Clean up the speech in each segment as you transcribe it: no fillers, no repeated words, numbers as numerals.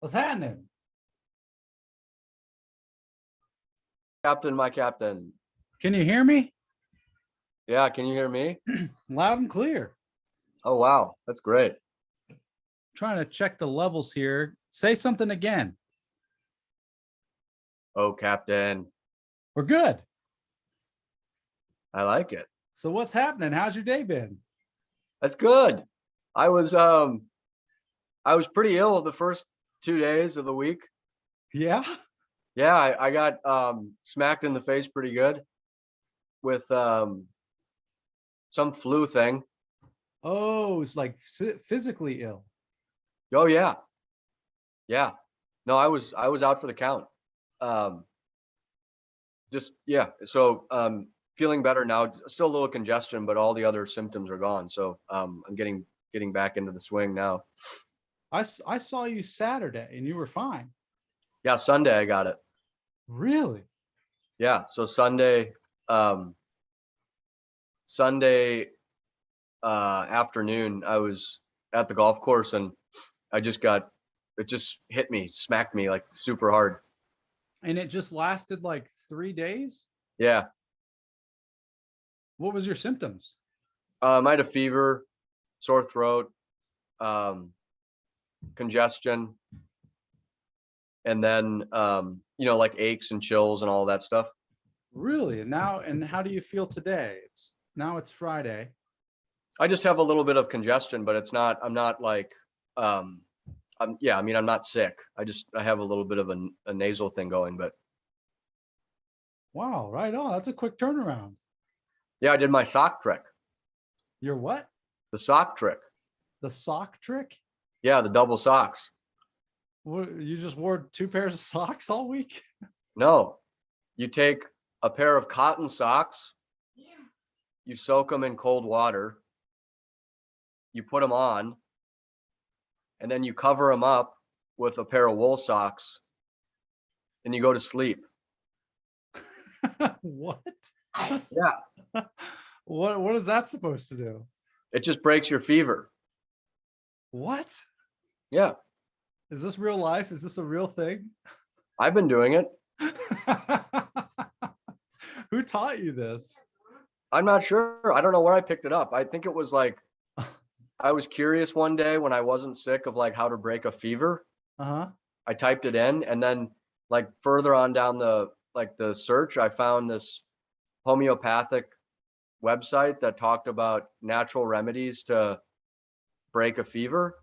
What's happening? Captain, my captain. Can you hear me? Yeah, can you hear me? Loud and clear. Oh, wow. That's great. Trying to check the levels here. Say something again. Oh, Captain. We're good. I like it. So what's happening? How's your day been? That's good. I was pretty ill the first 2 days of the week. Yeah. Yeah, I got smacked in the face pretty good with some flu thing. Oh, it's like physically ill. Oh yeah. Yeah. No, I was out for the count. Just yeah. So feeling better now. Still a little congestion, but all the other symptoms are gone. So I'm getting back into the swing now. I saw you Saturday and you were fine. Yeah, Sunday I got it. Really? Yeah. So Sunday afternoon, I was at the golf course and it just hit me, smacked me like super hard. And it just lasted like 3 days? Yeah. What was your symptoms? I had a fever, sore throat, congestion, and then like aches and chills and all that stuff. Really? And how do you feel today? It's Friday. I just have a little bit of congestion, but I'm not sick. I have a little bit of a nasal thing going, but Wow, right on. That's a quick turnaround. yeah, I did my sock trick. Your what? The sock trick. The sock trick? Yeah, the double socks. What, you just wore 2 pairs of socks all week? No, you take a pair of cotton socks, you soak them in cold water, you put them on, and then you cover them up with a pair of wool socks, and you go to sleep. What? Yeah. What is that supposed to do? It just breaks your fever. What? Yeah. Is this real life? Is this a real thing? I've been doing it. Who taught you this? I'm not sure. I don't know where I picked it up. I think it was like, I was curious one day when I wasn't sick of like how to break a fever. Uh-huh. I typed it in, and then like further on down the search, I found this homeopathic website that talked about natural remedies to break a fever.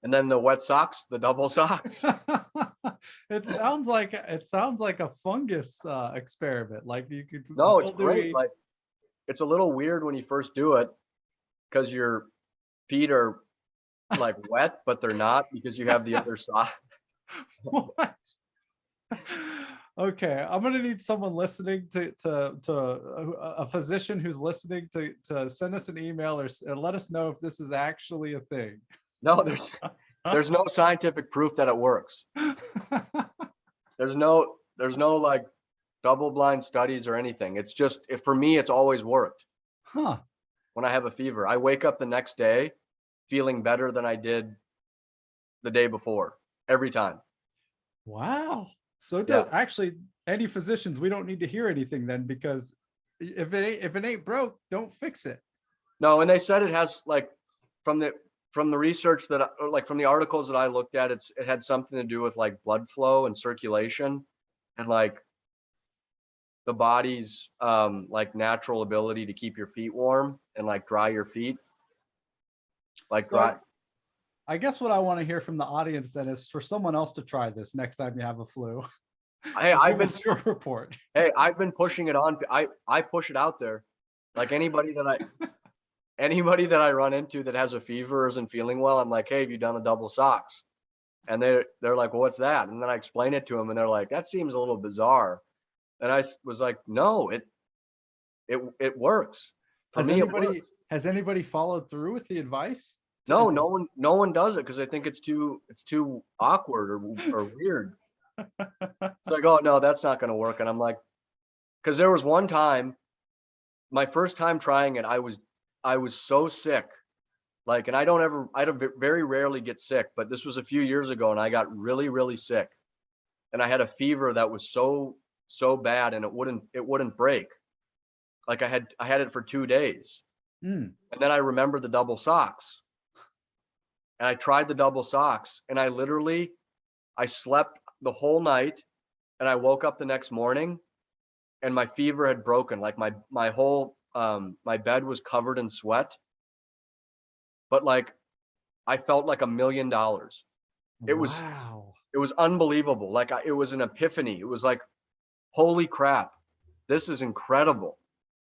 And then the wet socks, the double socks. It sounds like a fungus experiment. Like you could. No, it's great. Like it's a little weird when you first do it because your feet are like wet, but they're not because you have the other sock. What? Okay, I'm gonna need someone listening to a physician who's listening to send us an email or let us know if this is actually a thing. No, there's no scientific proof that it works. There's no like double-blind studies or anything. It's just for me, it's always worked. Huh. When I have a fever, I wake up the next day feeling better than I did the day before every time. Wow. So Yeah. actually, any physicians, we don't need to hear anything then, because if it ain't broke, don't fix it. No, and they said it has like from the research from the articles that I looked at, it had something to do with like blood flow and circulation and like the body's like natural ability to keep your feet warm and like dry your feet. Like dry. I guess what I want to hear from the audience then is for someone else to try this next time you have a flu. Hey, I've been your report. Hey, I've been pushing it on. I push it out there. Like anybody that I run into that has a fever or isn't feeling well, I'm like, hey, have you done the double socks? And they're like, well, what's that? And then I explain it to them, and they're like, that seems a little bizarre. And I was like, no, it works. For me, it works. Has anybody followed through with the advice? No one does it because they think it's too awkward or weird. It's like, oh no, that's not going to work. And I'm like, because there was one time, my first time trying it, I was so sick, Like, and I don't very rarely get sick, but this was a few years ago and I got really, really sick. And I had a fever that was so bad and it wouldn't break. Like I had it for 2 days. Mm. And then I remembered the double socks. And I tried the double socks and I slept the whole night and I woke up the next morning and my fever had broken. Like my whole my bed was covered in sweat, but like I felt like $1 million. It was Wow. it was unbelievable. Like it was an epiphany. It was like, holy crap, this is incredible.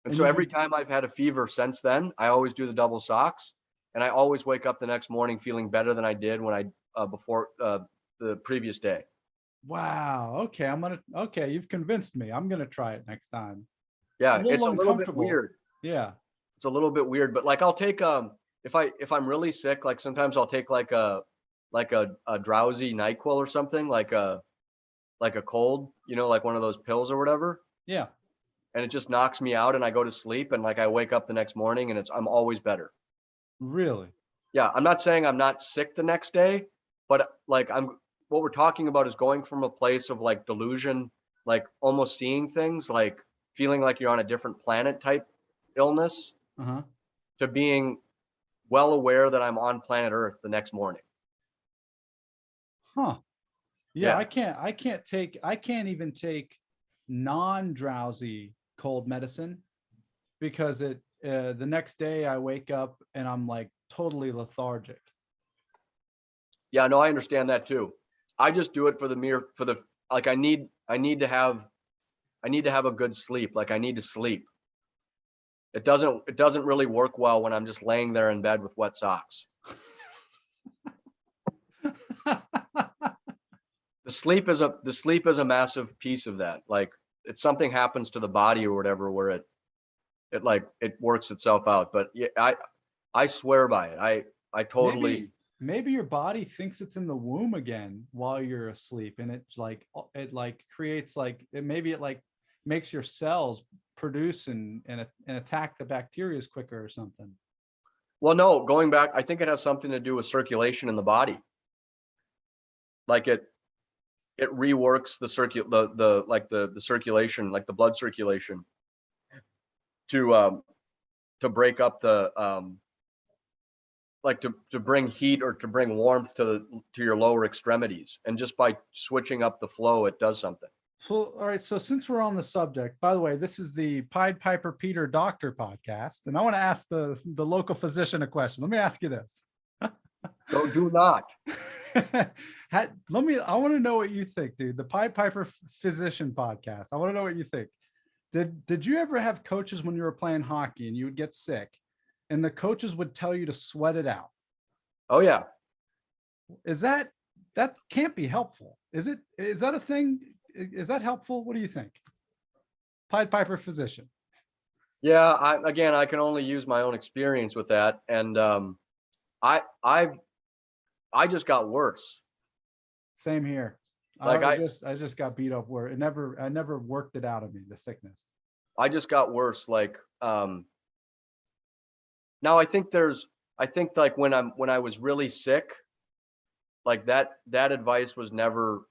And And so you've every been time I've had a fever since then, I always do the double socks, and I always wake up the next morning feeling better than I did when I before the previous day. wow. Okay, okay, you've convinced me. I'm gonna try it next time. It's a Yeah, little it's a little bit uncomfortable. weird. Yeah. It's a little bit weird, but like I'll take if I'm really sick, like sometimes I'll take like a drowsy NyQuil or something, like a cold, like one of those pills or whatever, Yeah. and it just knocks me out and I go to sleep and like I wake up the next morning and I'm always better. Really. Yeah, I'm not saying I'm not sick the next day, but like what we're talking about is going from a place of like delusion, like almost seeing things, like feeling like you're on a different planet type illness, Uh-huh. to being well aware that I'm on planet Earth the next morning. Huh. Yeah, Yeah. I can't even take non-drowsy cold medicine because the next day I wake up and I'm like totally lethargic. Yeah, no, I understand that too. I just do it for the like I need to have a good sleep. Like I need to sleep. It doesn't really work well when I'm just laying there in bed with wet socks. The sleep is a massive piece of that. Like it's something happens to the body or whatever where it works itself out. But yeah, I swear by it. I totally. Maybe your body thinks it's in the womb again while you're asleep, and it like creates like maybe it like makes your cells produce and attack the bacteria quicker or something. Well, no, going back, I think it has something to do with circulation in the body. Like it reworks the like the circulation, like the blood circulation to to break up the like to bring heat or to bring warmth to your lower extremities. And just by switching up the flow, it does something. So, all right. So, since we're on the subject, by the way, this is the Pied Piper Peter Doctor podcast, and I want to ask the local physician a question. Let me ask you this. So do not. I want to know what you think, dude. The Pied Piper Physician podcast. I want to know what you think. Did you ever have coaches when you were playing hockey and you would get sick, and the coaches would tell you to sweat it out? Oh yeah. Is that can't be helpful? Is it? Is that a thing? Is that helpful? What do you think? Pied Piper Physician. Yeah, I can only use my own experience with that. And I I I just got worse. Same here. Like I just got beat up where I never worked it out of me, the sickness. I just got worse. Like now I think like when I was really sick, like that advice was never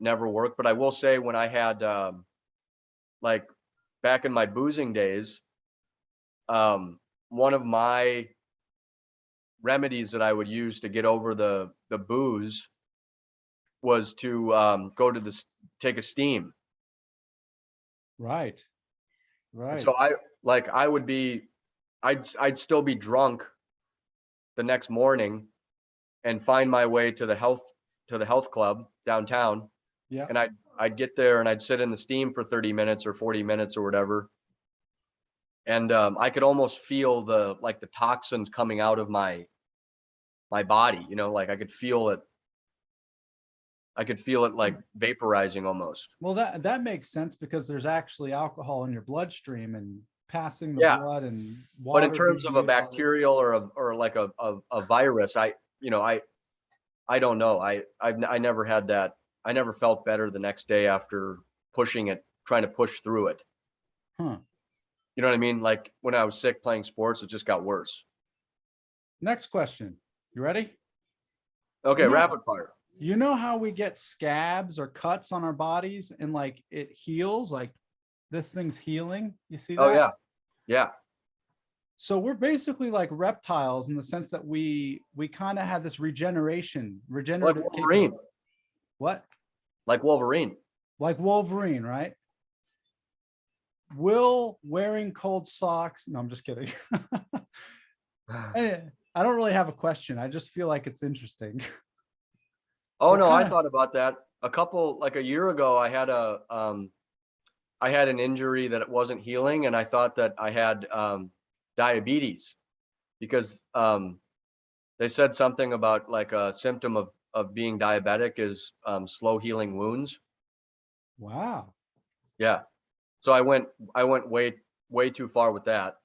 worked. But I will say when I had like back in my boozing days, one of my remedies that I would use to get over the booze was to take a steam. Right. And Right. so I would be I'd still be drunk the next morning and find my way to the health club downtown, Yeah. and I'd get there and I'd sit in the steam for 30 minutes or 40 minutes or whatever, and I could almost feel the toxins coming out of my body, like I could feel it like vaporizing almost. Well, that makes sense because there's actually alcohol in your bloodstream and passing the Yeah, blood and but in water terms being of a utilized. bacterial or like a virus, I don't know. I never had that. I never felt better the next day after trying to push through it. Huh. You know what I mean? Like when I was sick playing sports, it just got worse. Next question. You ready? Okay, You know, rapid fire. you know how we get scabs or cuts on our bodies and like it heals, like this thing's healing. You see Oh that? yeah, yeah. So we're basically like reptiles in the sense that we kind of have this Like regenerative Wolverine. What? Like Wolverine. Like Wolverine, right? Will wearing cold socks? No, I'm just kidding. I don't really have a question. I just feel like it's interesting. Oh What no, I kind of? thought about that like a year ago. I had an injury that it wasn't healing, and I thought that I had diabetes because they said something about like a symptom of being diabetic is slow healing wounds. Wow. Yeah. So I went way too far with that.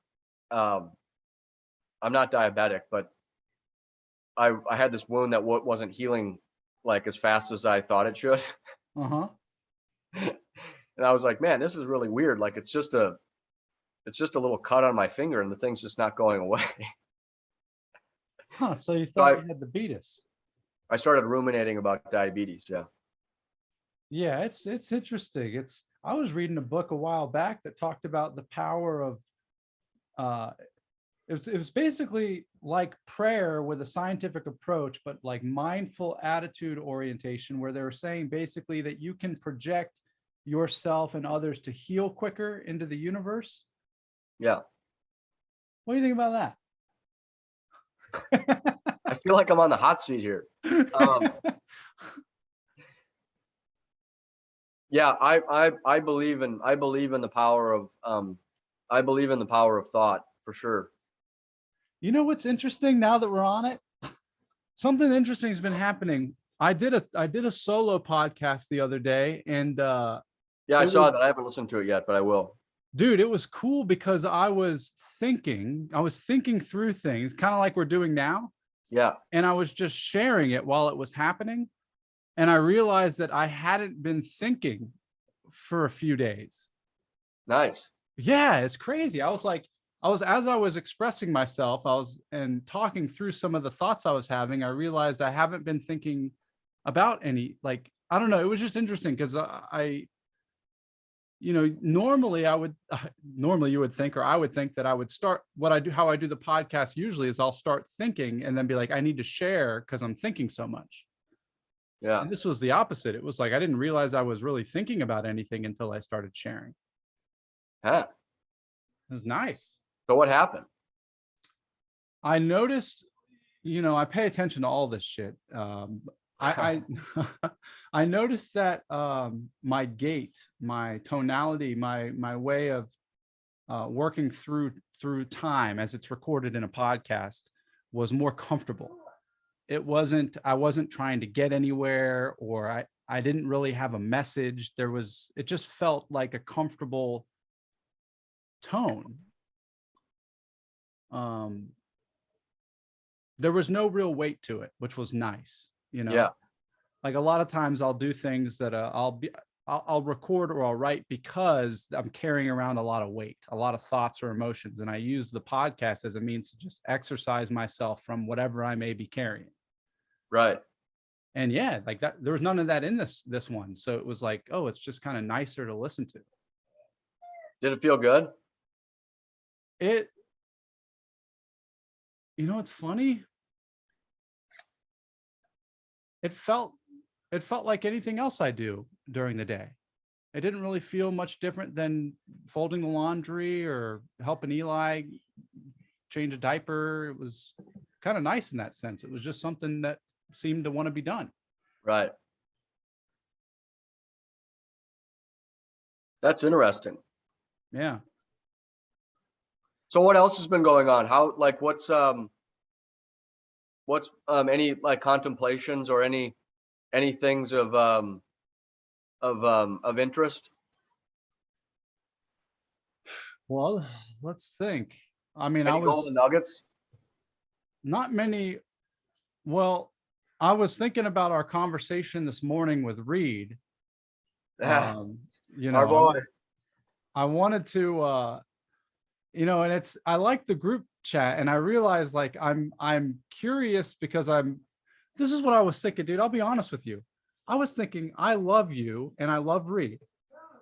Um, I'm not diabetic, but I had this wound that wasn't healing like as fast as I thought it should. Uh-huh. And I was like, man, this is really weird. Like it's just a little cut on my finger and the thing's just not going away. Huh. So you So thought you had the beatus. I started ruminating about diabetes. Yeah. Yeah, it's interesting. I was reading a book a while back that talked about the power of uh it was basically like prayer with a scientific approach, but like mindful attitude orientation, where they were saying basically that you can project yourself and others to heal quicker into the universe. Yeah. What do you think about I feel like I'm on the hot seat here. Um, that? yeah, I believe in the power of I believe in the power of thought for sure. You know what's interesting now that we're on it? Something interesting has been happening. I did a solo podcast the other day, and Yeah, I it saw was that. I haven't listened to it yet, but I will. dude, it was cool because I was thinking through things, kind of like we're doing now, Yeah, and I was just sharing it while it was happening, and I realized that I hadn't been thinking for a few days. nice. Yeah, it's crazy. As I was expressing myself, I was and talking through some of the thoughts I was having, I realized I haven't been thinking about any, like, I don't know, it was just interesting because normally I would normally you would think, or I would think that I would start what I do, how I do the podcast usually is I'll start thinking and then be like, I need to share because I'm thinking so much. Yeah. And this was the opposite. It was like I didn't realize I was really thinking about anything until I started sharing. Huh. It was nice. So what happened? I noticed, I pay attention to all this shit. I I noticed that my gait, my tonality, my way of working through time as it's recorded in a podcast was more comfortable. I wasn't trying to get anywhere, or I didn't really have a message. It just felt like a comfortable tone. Um, there was no real weight to it, which was nice, Yeah. like a lot of times I'll do things that I'll record or I'll write because I'm carrying around a lot of weight, a lot of thoughts or emotions. And I use the podcast as a means to just exercise myself from whatever I may be carrying. Right. And yeah, like that, there was none of that in this one. So it was like, oh, it's just kind of nicer to listen to. Did it feel good? It, it's funny. It felt like anything else I do during the day. It didn't really feel much different than folding the laundry or helping Eli change a diaper. It was kind of nice in that sense. It was just something that seemed to want to be done. Right. That's interesting. Yeah. So what else has been going on? How like what's any like contemplations or any things of interest? Well, let's think. I mean, I Any was golden nuggets? not many. Well, I was thinking about our conversation this morning with Reed. Um, you Our know, boy. I wanted to, and I like the group chat and I realized like I'm curious because this is what I was thinking, dude. I'll be honest with you. I was thinking I love you and I love Reed.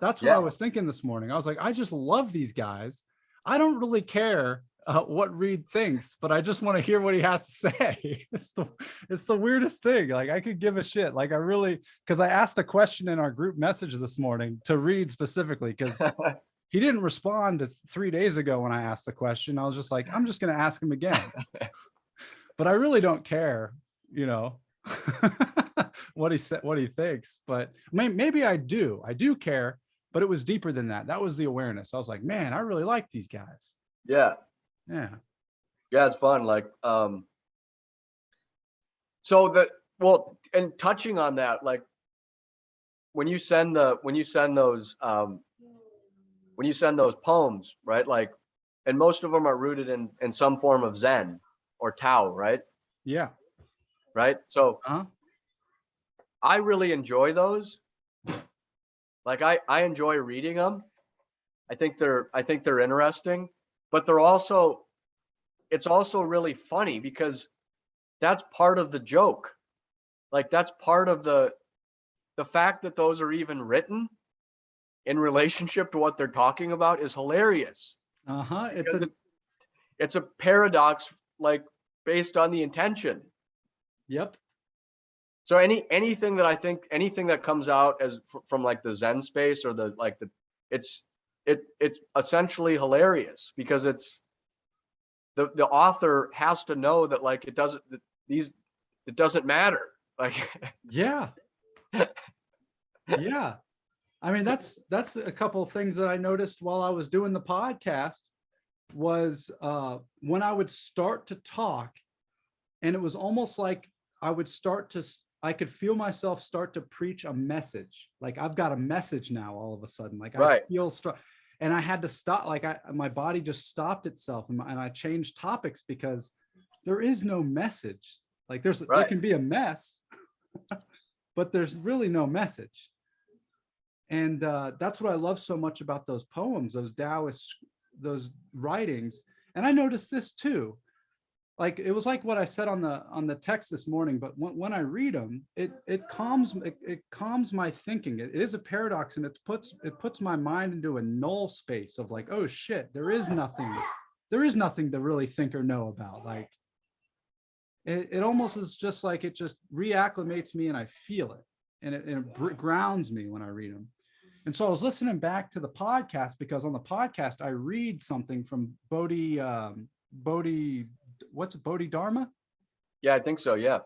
That's what I Yeah. was thinking this morning. I was like, I just love these guys. I don't really care what Reed thinks, but I just want to hear what he has to say. It's the weirdest thing. Like I could give a shit. Like I really, because I asked a question in our group message this morning to Reed specifically because he didn't respond 3 days ago when I asked the question. I was just like, I'm just going to ask him again. But I really don't care, you know, what he said, what he thinks. But maybe I do care, but it was deeper than that. That was the awareness. I was like, man, I really like these guys. Yeah. Yeah. Yeah, it's fun. Like, and touching on that, like when you send those poems, right? Like, and most of them are rooted in some form of Zen or Tao, right? Yeah. Right. So Uh-huh. I really enjoy those. Like I enjoy reading them. I think they're interesting, but it's also really funny because that's part of the joke. Like that's part of the fact that those are even written in relationship to what they're talking about is hilarious. Uh-huh. Because it's a paradox, like based on the intention. Yep. So anything that comes out as from like the Zen space or it's essentially hilarious because it's the author has to know that like it doesn't matter. Like Yeah. Yeah. I mean, that's a couple of things that I noticed while I was doing the podcast was when I would start to talk, and it was almost like I could feel myself start to preach a message. Like I've got a message now all of a sudden. Like right. I feel and I had to stop. Like my body just stopped itself, and I changed topics because there is no message. Like there can be a mess, but there's really no message. And that's what I love so much about those poems, those Taoist, those writings. And I noticed this too. Like it was like what I said on the text this morning, but when I read them, it calms my thinking. It is a paradox, and it puts my mind into a null space of like, oh shit, there is nothing to really think or know about. Like it almost is just like it just reacclimates me, and I feel it, and it grounds me when I read them. And so I was listening back to the podcast because on the podcast I read something from what's Bodhidharma? Yeah, I think so. Yeah.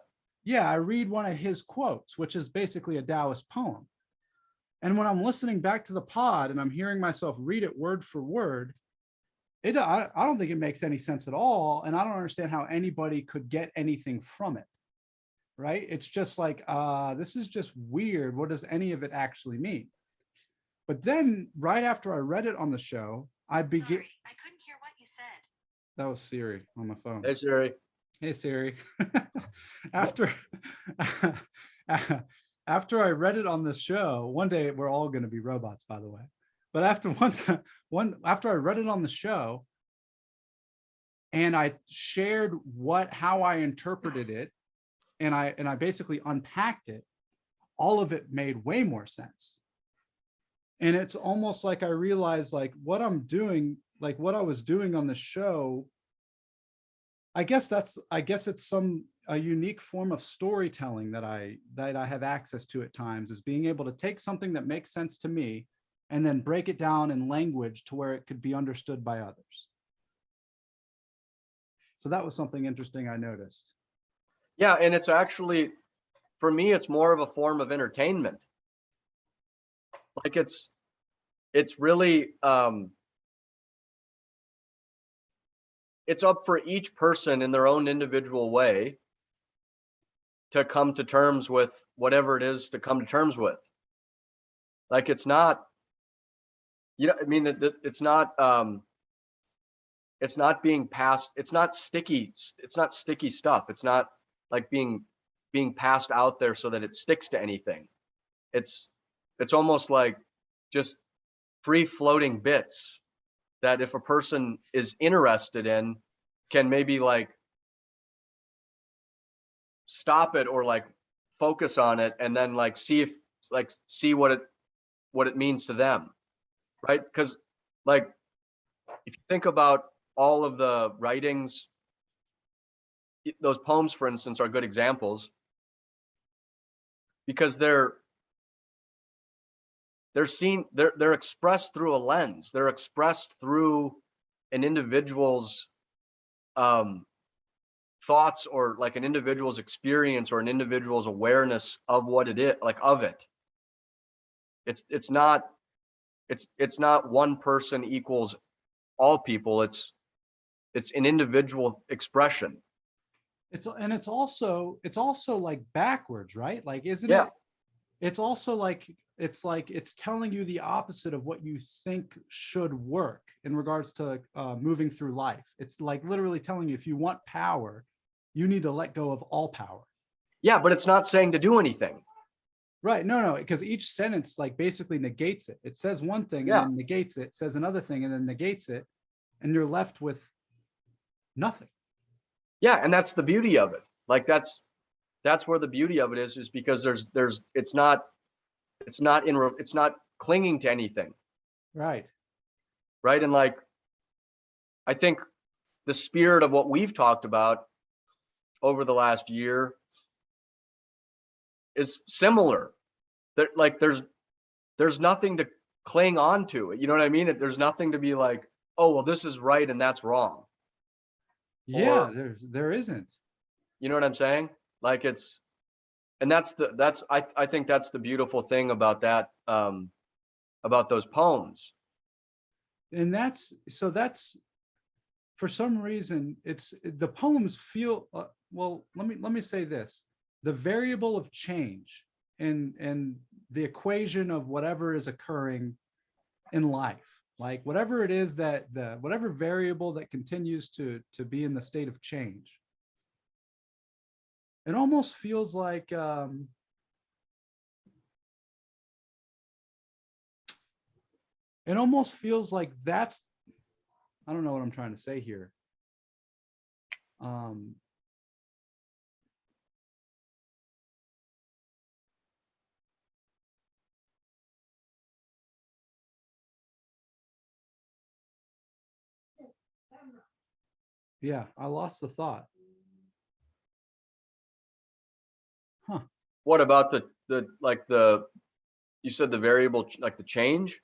Yeah, I read one of his quotes, which is basically a Taoist poem. And when I'm listening back to the pod and I'm hearing myself read it word for word, I don't think it makes any sense at all. And I don't understand how anybody could get anything from it. Right? It's just like, this is just weird. What does any of it actually mean? But then right after I read it on the show, I couldn't hear what you said. That was Siri on my phone. Hey Siri. Hey Siri. after after I read it on the show, one day we're all going to be robots, by the way. But after after I read it on the show, and I shared how I interpreted it, and I basically unpacked it, all of it made way more sense. And it's almost like I realized like what I'm doing, like what I was doing on the show, I guess it's a unique form of storytelling that I have access to at times, is being able to take something that makes sense to me and then break it down in language to where it could be understood by others. So that was something interesting I noticed. Yeah, and it's actually, for me, it's more of a form of entertainment. Like it's really it's up for each person in their own individual way to come to terms with whatever it is to come to terms with. Like it's not, I mean, it's not being passed. It's not sticky stuff. It's not like being passed out there so that it sticks to anything. It's almost like just free floating bits that if a person is interested in, can maybe like stop it or like focus on it and then like see what it means to them, right? Because like if you think about all of the writings, those poems, for instance, are good examples because they're seen, they're expressed through a lens. They're expressed through an individual's thoughts, or like an individual's experience, or an individual's awareness of what it is, like of it. It's not one person equals all people. It's an individual expression. It's also like backwards, right? Like, isn't Yeah. it? It's also like it's telling you the opposite of what you think should work in regards to moving through life. It's like literally telling you, if you want power, you need to let go of all power. Yeah, but it's not saying to do anything. Right. No, because each sentence like basically negates it. It says one thing and Yeah. then negates it, says another thing and then negates it, and you're left with nothing. Yeah, and that's the beauty of it. Like that's where the beauty of it is because it's not clinging to anything. Right. Right. And like, I think the spirit of what we've talked about over the last year is similar. That like there's nothing to cling on to. You know what I mean? There's nothing to be like, oh well, this is right and that's wrong. Yeah, Or, there isn't. you know what I'm saying? Like and I think that's the beautiful thing about that, about those poems. And that's for some reason, it's the poems feel well. Let me say this: the variable of change and the equation of whatever is occurring in life, like whatever it is that whatever variable that continues to be in the state of change, it almost feels like that's, I don't know what I'm trying to say here. Um, yeah, I lost the thought. Huh. What about you said the variable, like the change?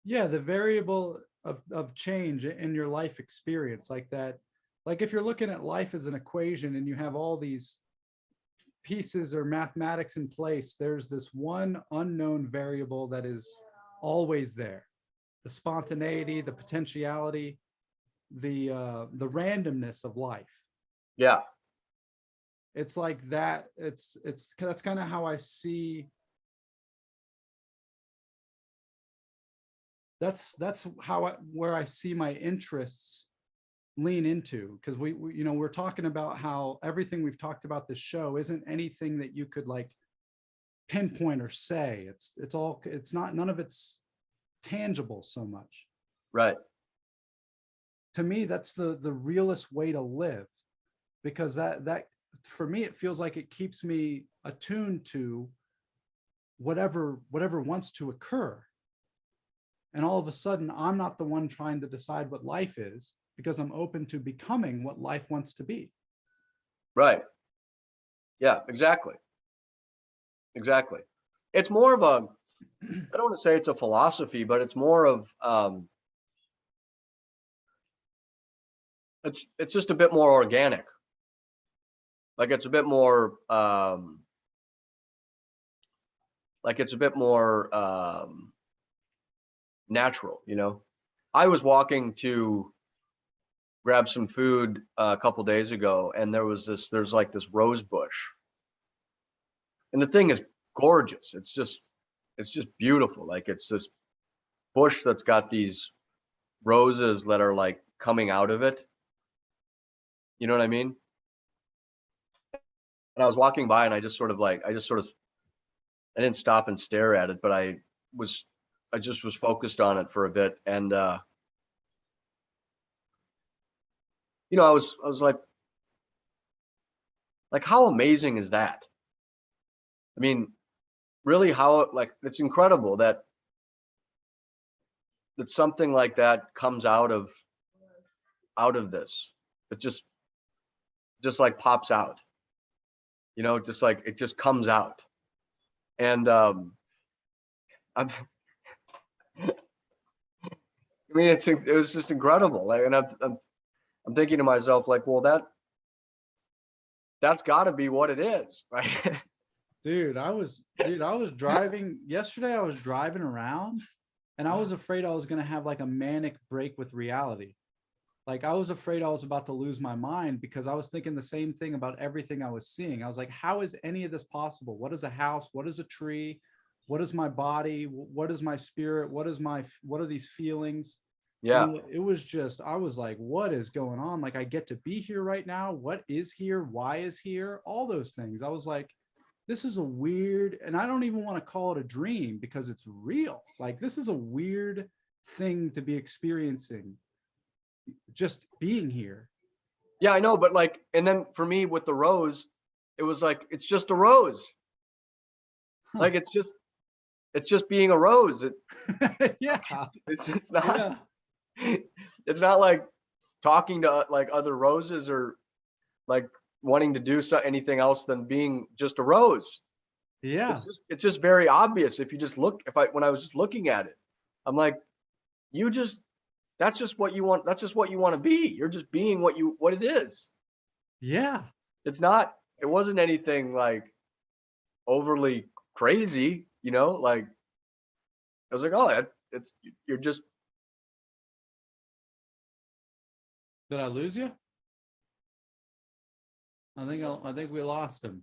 Yeah, the variable of change in your life experience, like that. Like if you're looking at life as an equation and you have all these pieces or mathematics in place, there's this one unknown variable that is always there: the spontaneity, the potentiality, the randomness of life. Yeah. It's like that. It's that's kind of how I see. That's how where I see my interests lean into, because we you know, we're talking about how everything we've talked about this show isn't anything that you could like pinpoint or say. It's not, none of it's tangible so much. Right. To me, that's the realest way to live, because that for me, it feels like it keeps me attuned to whatever wants to occur. And all of a sudden, I'm not the one trying to decide what life is, because I'm open to becoming what life wants to be. Right. Yeah, exactly. Exactly. It's more of a, I don't want to say it's a philosophy, but it's more of, it's just a bit more organic. Like it's a bit more, natural, you know? I was walking to grab some food a couple days ago, and there's like this rose bush. And the thing is gorgeous. It's just beautiful. Like it's this bush that's got these roses that are like coming out of it. You know what I mean? And I was walking by and I just sort of, I didn't stop and stare at it, but I just was focused on it for a bit. And I was like, how amazing is that? I mean, really, how, like, it's incredible that something like that comes out of this. It just like pops out, just like it just comes out. And I'm, I mean, it was just incredible. Like, and I'm thinking to myself, like, well, that's got to be what it is, right? Dude, I was driving yesterday. I was driving around and I was afraid I was going to have like a manic break with reality. Like I was afraid I was about to lose my mind because I was thinking the same thing about everything I was seeing. I was like, how is any of this possible? What is a house? What is a tree? What is my body? What is my spirit? What are these feelings? Yeah. It was just, I was like, what is going on? Like, I get to be here right now. What is here? Why is here? All those things. I was like, this is a weird, and I don't even want to call it a dream because it's real. Like, this is a weird thing to be experiencing, just being here. Yeah, I know, but like, and then for me with the rose, it was like, it's just a rose. Huh. Like, it's just being a rose. Yeah. It's not, Yeah. it's not like talking to like other roses or like wanting to do anything else than being just a rose. Yeah. It's just very obvious if you just look. When I was just looking at it, I'm like, you just that's just what you want. That's just what you want to be. You're just being what it is. Yeah. It's not. It wasn't anything like overly crazy. Like, I was like, oh, you're just. Did I lose you? I think we lost him.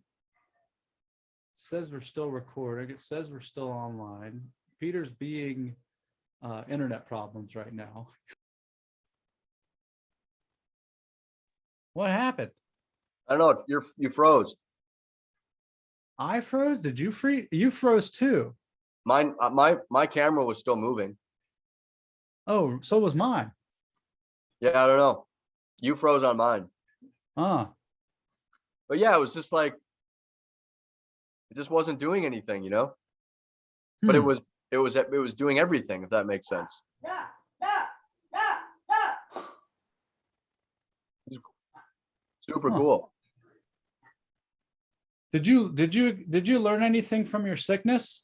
It says we're still recording. It says we're still online. Peter's being internet problems right now. What happened? I don't know. You froze. I froze. Did you freeze? You froze too. Mine. My camera was still moving. Oh, so was mine. Yeah, I don't know. You froze on mine. Ah. But yeah, it was just like it just wasn't doing anything. But it was doing everything, if that makes sense. It's super Huh. cool. Did you learn anything from your sickness?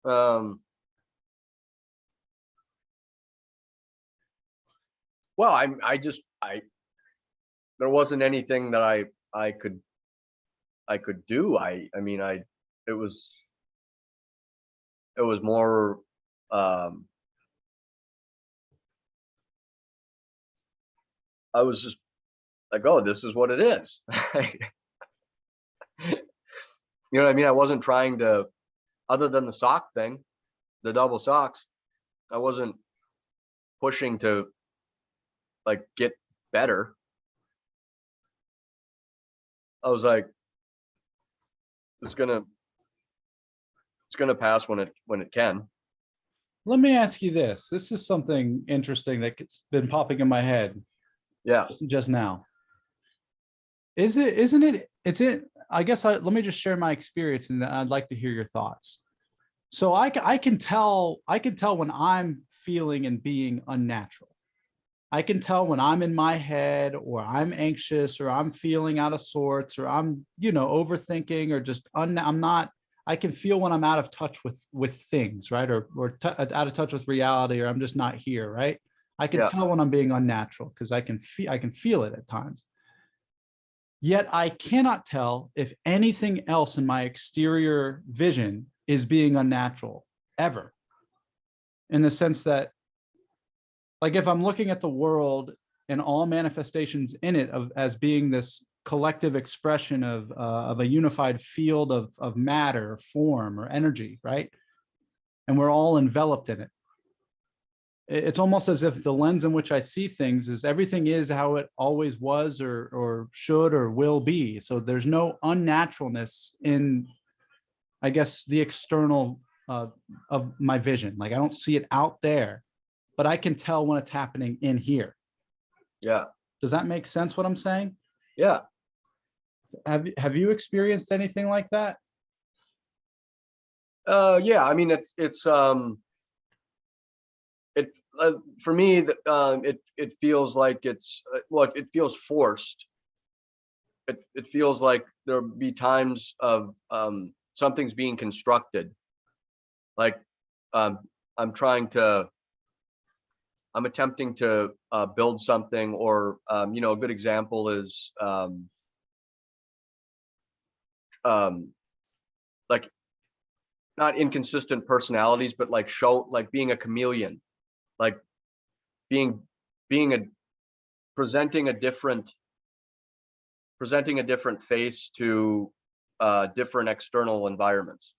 Well, there wasn't anything that I could do. I mean, it was more I was just like, oh, this is what it is. You know what I mean? I wasn't trying to, other than the sock thing, the double socks, I wasn't pushing to like get better. I was like, it's gonna pass when it can. Let me ask you this. This is something interesting that's been popping in my head Yeah. just now. Isn't it? I guess let me just share my experience and I'd like to hear your thoughts. So I can tell when I'm feeling and being unnatural. I can tell when I'm in my head or I'm anxious or I'm feeling out of sorts or I'm, overthinking or just I'm not. I can feel when I'm out of touch with things, right? Or out of touch with reality, or I'm just not here, right? I can Yeah. tell when I'm being unnatural because I can feel it at times. Yet I cannot tell if anything else in my exterior vision is being unnatural ever. In the sense that, like, if I'm looking at the world and all manifestations in it as being this collective expression of a unified field of matter, form, or energy, right? And we're all enveloped in it. It's almost as if the lens in which I see things is everything is how it always was or should or will be. So there's no unnaturalness in, I guess, the external of my vision. Like, I don't see it out there, but I can tell when it's happening in here. Yeah. Does that make sense what I'm saying? Yeah. Have you experienced anything like that? Yeah. I mean, it for me, it feels like it's well, it feels forced. It feels like there'll be times of something's being constructed. Like um, I'm trying to, I'm attempting to build something, or you know, a good example is like not inconsistent personalities, but like being a chameleon, like being being a presenting a different face to different external environments.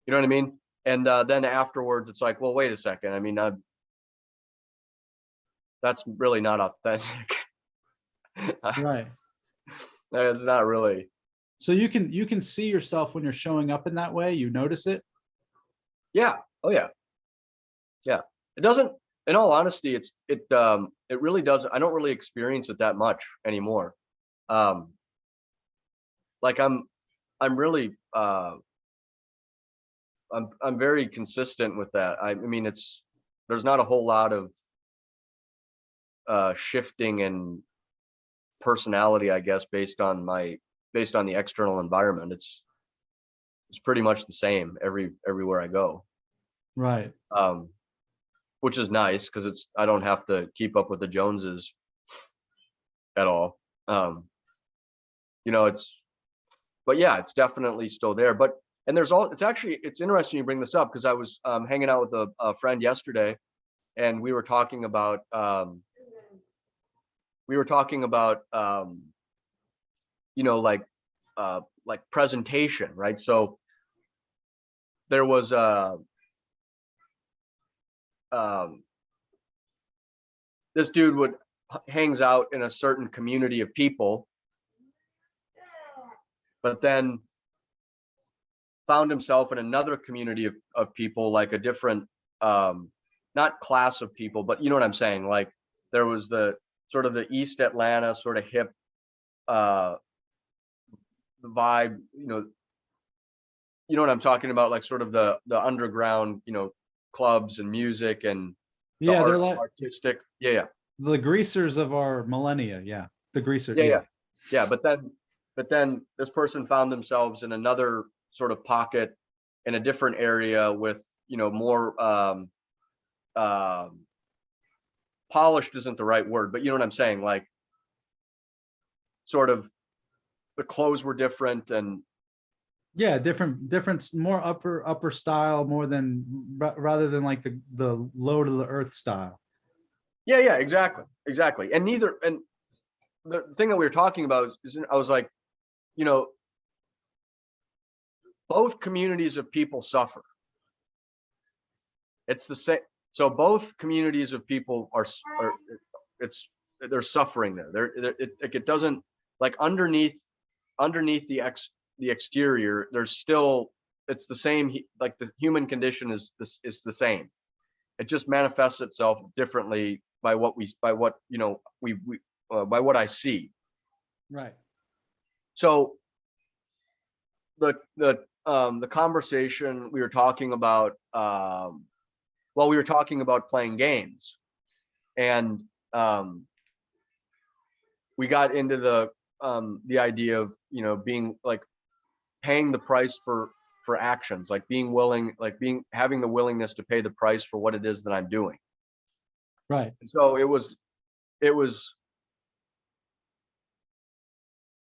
You know what I mean? And then afterwards, it's like, well, wait a second. I mean, that's really not authentic. Right. It's not really. So you can see yourself when you're showing up in that way. You notice it. Yeah. Oh yeah. Yeah. It doesn't. In all honesty, it really doesn't. I don't really experience it that much anymore. Um, like I'm really I'm very consistent with that. I mean, there's not a whole lot of shifting in personality, I guess, based on the external environment. It's pretty much the same everywhere I go. Right. Which is nice because I don't have to keep up with the Joneses at all. You know, but yeah, it's definitely still there. And it's interesting you bring this up, because I was hanging out with a friend yesterday, and we were talking about you know, like presentation, right? So there was this dude hangs out in a certain community of people, but then found himself in another community of people, like a different not class of people, but you know what I'm saying? Like there was the sort of the East Atlanta sort of hip vibe, you know what I'm talking about, like sort of the underground, you know, clubs and music and the Yeah, they're like artistic. Yeah. the greasers of our millennia. Yeah, the greaser. Yeah. Yeah. Yeah. But then this person found themselves in another sort of pocket in a different area with, you know, more polished isn't the right word, but you know what I'm saying? Like sort of the clothes were different, and Yeah, different, more upper style, more than rather than like the low to the earth style. yeah, exactly. And the thing that we were talking about is I was like, you know, both communities of people suffer. It's the same. So both communities of people are they're suffering there. It doesn't, like underneath the exterior, there's still, it's the same. Like the human condition is the same. It just manifests itself differently by what you know we by what I see. Right. So the conversation we were talking about, well, we were talking about playing games, and we got into the idea of, you know, being like paying the price for actions, like being willing, like having the willingness to pay the price for what it is that I'm doing. Right. And so it was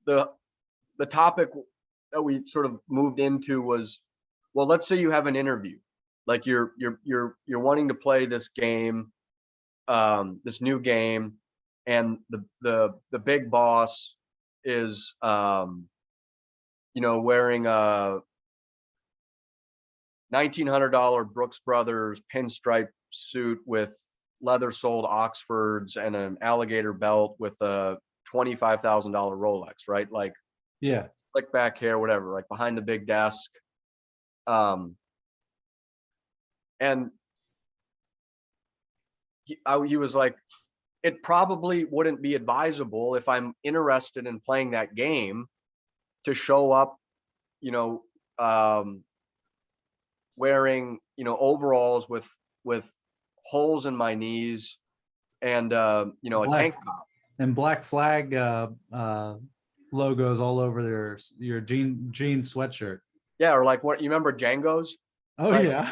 the topic that we sort of moved into was, well, let's say you have an interview, like you're wanting to play this game, this new game, and the big boss is you know, wearing a $1,900 Brooks Brothers pinstripe suit with leather soled Oxfords and an alligator belt with a $25,000 Rolex, right? Like Yeah. slick back hair, whatever, like behind the big desk. And he was like, it probably wouldn't be advisable if I'm interested in playing that game to show up, you know, wearing, you know, overalls with holes in my knees and you know, a tank top. And black flag logos all over your jean sweatshirt. Yeah, or like what you remember Django's? Oh Like, yeah.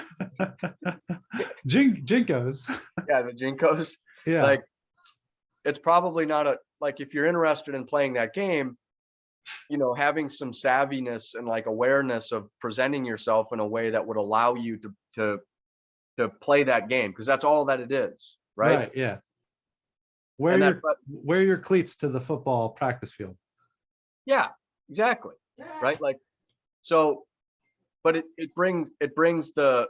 Jinkos. yeah, the Jinkos. Yeah. Like, it's probably not a, like, if you're interested in playing that game, you know, having some savviness and like awareness of presenting yourself in a way that would allow you to play that game, because that's all that it is, right? Right. Yeah. And Wear your cleats to the football practice field. yeah, exactly. Right. Like, so, but it brings to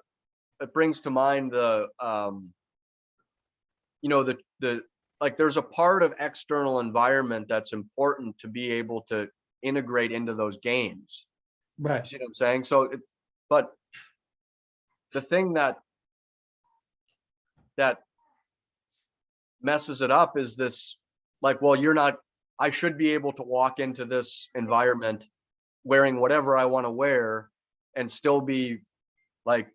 mind the you know, the like, there's a part of external environment that's important to be able to integrate into those games. Right. You see what I'm saying? So but the thing that messes it up is this, like, well, I should be able to walk into this environment wearing whatever I want to wear and still be like,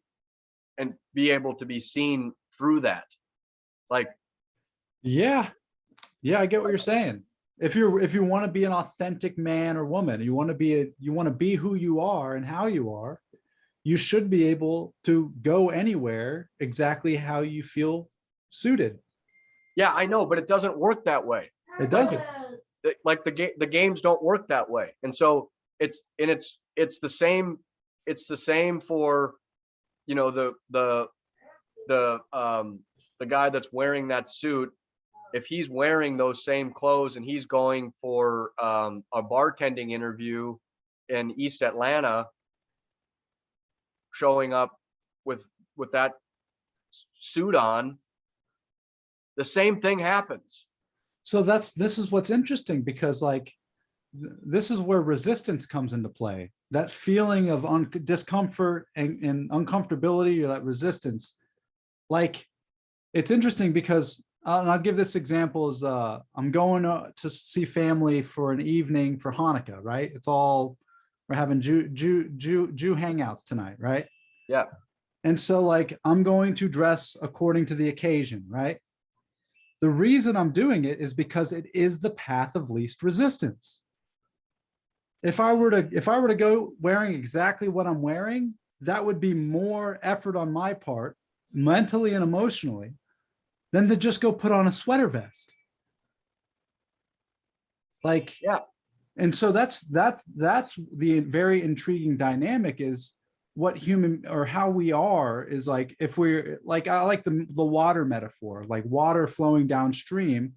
and be able to be seen through that. Like, Yeah. Yeah, I get what you're saying. If you want to be an authentic man or woman, you want to be who you are and how you are, you should be able to go anywhere exactly how you feel suited. yeah, I know, but it doesn't work that way. It doesn't. Like the games don't work that way. And so it's the same for, you know, the guy that's wearing that suit. If he's wearing those same clothes and he's going for a bartending interview in East Atlanta, showing up with that suit on, the same thing happens. So this is what's interesting, because like this is where resistance comes into play. That feeling of discomfort and uncomfortability, or that resistance. Like, it's interesting because and I'll give this example as I'm going to see family for an evening for Hanukkah, right? We're having Jew hangouts tonight, right? Yeah. And so like I'm going to dress according to the occasion, right? The reason I'm doing it is because it is the path of least resistance. If I were to go wearing exactly what I'm wearing, that would be more effort on my part, mentally and emotionally, than to just go put on a sweater vest. Like, Yeah. And so that's the very intriguing dynamic, is what human, or how we are, is like, if we're like, I like the water metaphor, like water flowing downstream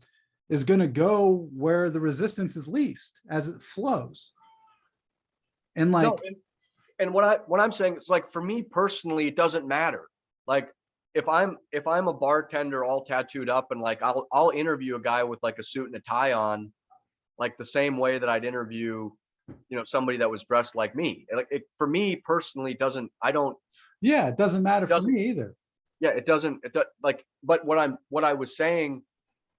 is going to go where the resistance is least as it flows. And like, no, and what I'm saying is, like, for me personally, it doesn't matter. Like, if I'm a bartender all tattooed up, and like I'll interview a guy with like a suit and a tie on, like the same way that I'd interview, you know, somebody that was dressed like me. Like, it, for me personally, doesn't, I don't. Yeah, it doesn't matter for me either. Yeah, it doesn't. Like, but what I was saying,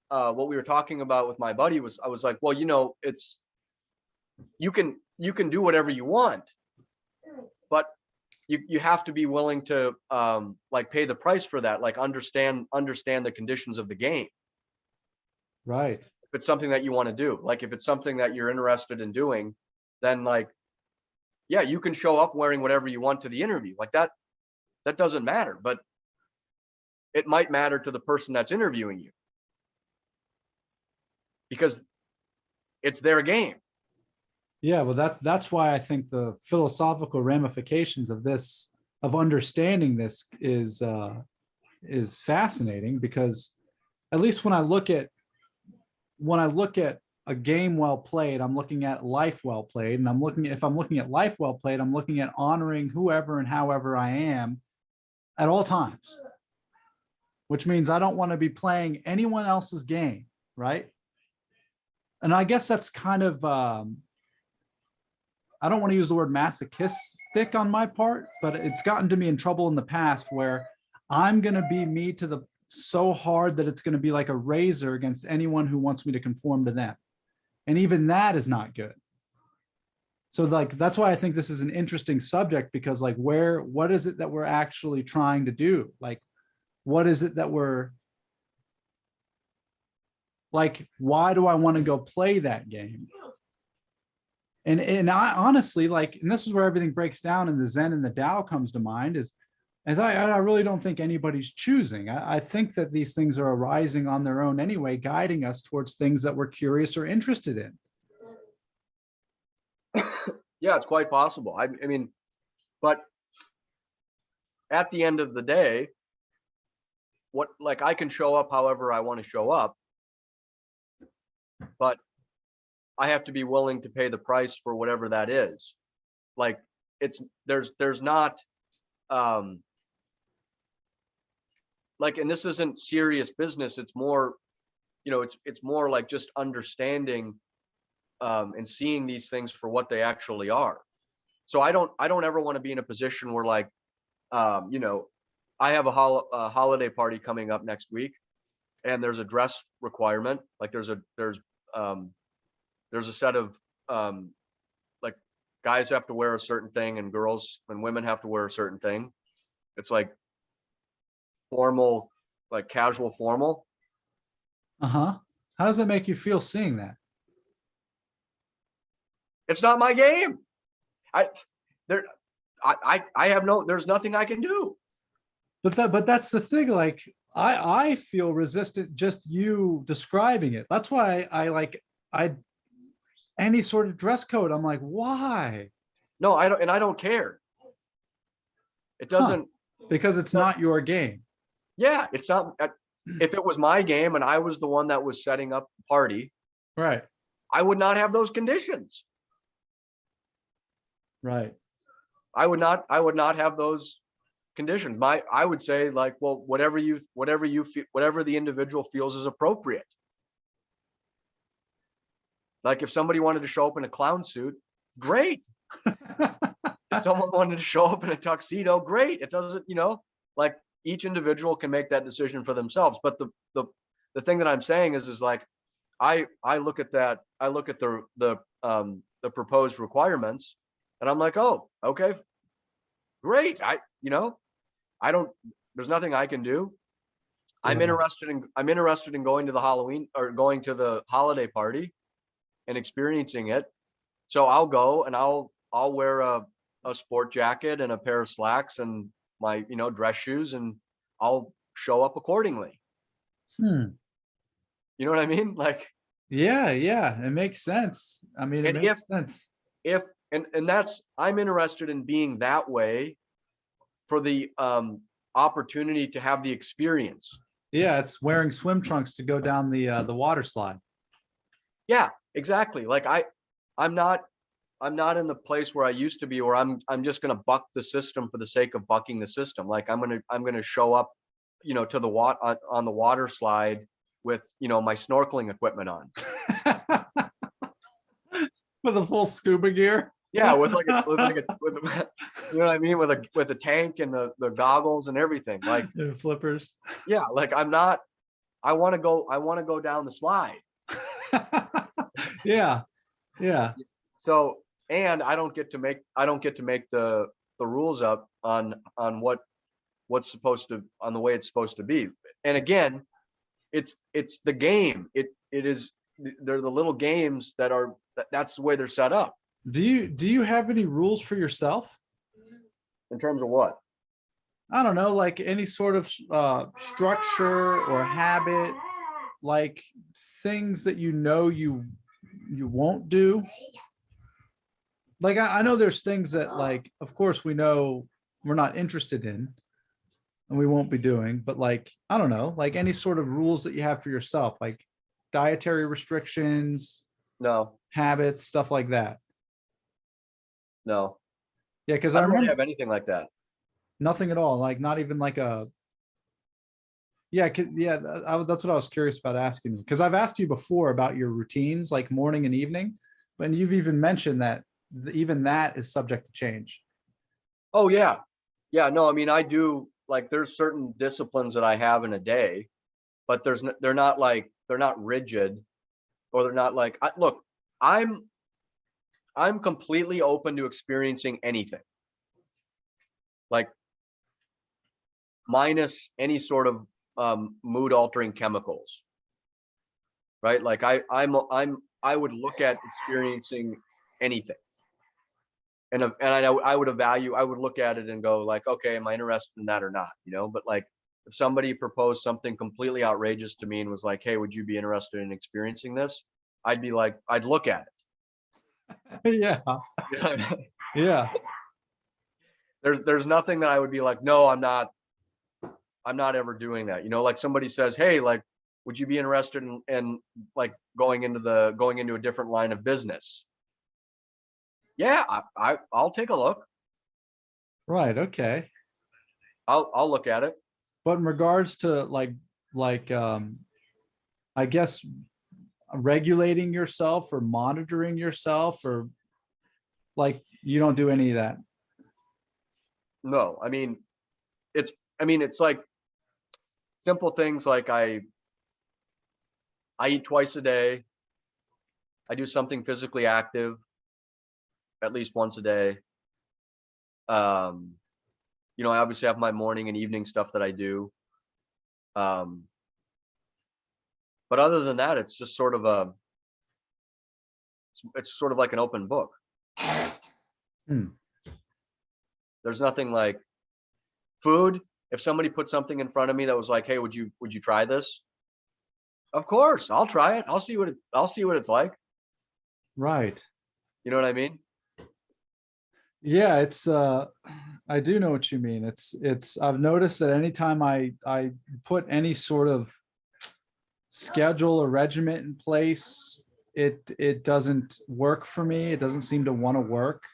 what we were talking about with my buddy was, I was like, well, you know, it's, you can do whatever you want, but you have to be willing to like pay the price for that. Like, understand the conditions of the game. Right. If it's something that you want to do, like if it's something that you're interested in doing, then like, yeah, you can show up wearing whatever you want to the interview. Like that doesn't matter, but it might matter to the person that's interviewing you, because it's their game. Yeah, well, that's why I think the philosophical ramifications of this, of understanding this, is fascinating, because at least when I look at a game well played, I'm looking at life well played, and if I'm looking at life well played, I'm looking at honoring whoever and however I am at all times, which means I don't want to be playing anyone else's game, right? And I guess that's kind of I don't want to use the word masochistic on my part, but it's gotten to me in trouble in the past, where I'm going to be me to so hard that it's going to be like a razor against anyone who wants me to conform to them. And even that is not good. So like, that's why I think this is an interesting subject, because like, what is it that we're actually trying to do? Like, what is it that we're like, why do I want to go play that game? And I honestly, like, and this is where everything breaks down and the Zen and the Tao comes to mind, is as I really don't think anybody's choosing. I think that these things are arising on their own anyway, guiding us towards things that we're curious or interested in. Yeah, it's quite possible. I mean, but at the end of the day, like I can show up however I want to show up, but I have to be willing to pay the price for whatever that is. Like there's not like, and this isn't serious business. It's more, it's more like just understanding and seeing these things for what they actually are. So I don't ever want to be in a position where like, I have a holiday party coming up next week, and there's a dress requirement. Like there's a set of like guys have to wear a certain thing, and girls and women have to wear a certain thing. It's like formal, like casual formal. Uh-huh. How does it make you feel seeing that? It's not my game. I have there's nothing I can do. But that's the thing. Like I feel resistant just you describing it. That's why I any sort of dress code. I'm like, why? No, I don't care. It doesn't, because it's not your game. Yeah, it's not. If it was my game and I was the one that was setting up the party, right, I would not have those conditions. Right. I would not have those conditions. I would say like, well, whatever the individual feels is appropriate. Like if somebody wanted to show up in a clown suit, great. If someone wanted to show up in a tuxedo, great. It doesn't, like each individual can make that decision for themselves. But the thing that I'm saying is like, I look at that, I look at the proposed requirements, and I'm like, oh, okay, great. There's nothing I can do. I'm interested in going to the Halloween or going to the holiday party and experiencing it. So I'll go and I'll wear a sport jacket and a pair of slacks and my, dress shoes, and I'll show up accordingly. You know what I mean? Like, yeah, it makes sense. I mean, it makes sense. And that's, I'm interested in being that way for the opportunity to have the experience. Yeah, it's wearing swim trunks to go down the water slide. Yeah, exactly. Like I'm not in the place where I used to be, where I'm just gonna buck the system for the sake of bucking the system. Like I'm gonna show up, to the on the water slide with my snorkeling equipment on. With a full scuba gear. Yeah, with you know what I mean, with a tank and the goggles and everything. Like flippers. Yeah, like I want to go down the slide. Yeah. So, and I don't get to make the rules up on what's supposed to, on the way it's supposed to be. And again, it's the game. They're the little games that's the way they're set up. Do you have any rules for yourself? In terms of what? I don't know, like any sort of structure or habit, like things that you won't do. Like I know there's things that, like, of course we know we're not interested in and we won't be doing, but like, I don't know, like any sort of rules that you have for yourself, like dietary restrictions, No, habits, stuff like that. No. Yeah, because I I don't really remember have anything like that. nothing at all, like not even like a, yeah, that's what I was curious about asking you, because I've asked you before about your routines, like morning and evening, and you've even mentioned that even that is subject to change. Oh yeah. Yeah, no, I mean, I do like there's certain disciplines that I have in a day, but they're not like, they're not rigid, or they're not like, look, I'm completely open to experiencing anything, like minus any sort of mood altering chemicals, right? Like I would look at experiencing anything. And I would look at it and go like, okay, am I interested in that or not? You know, but like if somebody proposed something completely outrageous to me and was like, hey, would you be interested in experiencing this? I'd be like, I'd look at Yeah. it. You know what I mean? Yeah. There's nothing that I would be like, no, I'm not ever doing that. You know, like somebody says, hey, like, would you be interested in like going into a different line of business? Yeah, I'll take a look. Right. Okay. I'll look at it. But in regards to like I guess regulating yourself or monitoring yourself, or like you don't do any of that. No, it's like simple things like I eat twice a day. I do something physically active at least once a day. You know, I obviously have my morning and evening stuff that I do. But other than that, it's just sort of it's sort of like an open book. Hmm. There's nothing like food. If somebody put something in front of me that was like, hey, would you try this? Of course, I'll try it. I'll see what it's like. Right. You know what I mean? Yeah, it's I do know what you mean. It's I've noticed that anytime I put any sort of schedule or regiment in place, it doesn't work for me. It doesn't seem to want to work.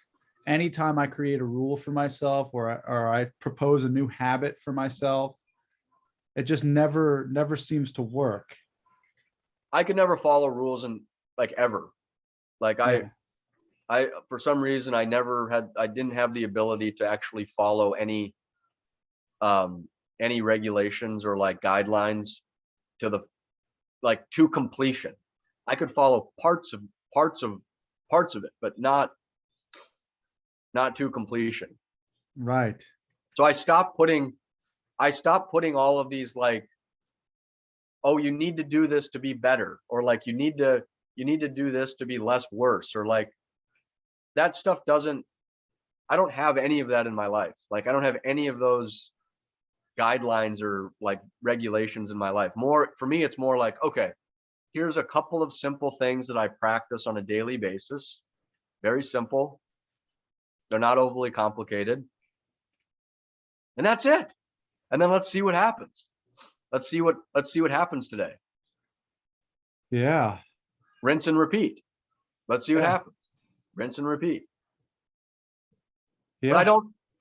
Anytime I create a rule for myself, or I propose a new habit for myself, it just never seems to work. I could never follow rules and like ever. Like Yeah. I for some reason I didn't have the ability to actually follow any regulations or like guidelines to the to completion. I could follow parts of it, but not to completion. Right. So I stopped putting all of these like, oh, you need to do this to be better, or like you need to do this to be less worse, or like that stuff doesn't, I don't have any of that in my life. Like I don't have any of those guidelines or like regulations in my life. More for me, it's more like, okay, here's a couple of simple things that I practice on a daily basis. Very simple. They're not overly complicated. And that's it. And then let's see what happens. Let's see what happens today. Yeah. Rinse and repeat. Let's see what Yeah. happens. Rinse and repeat. Yeah. But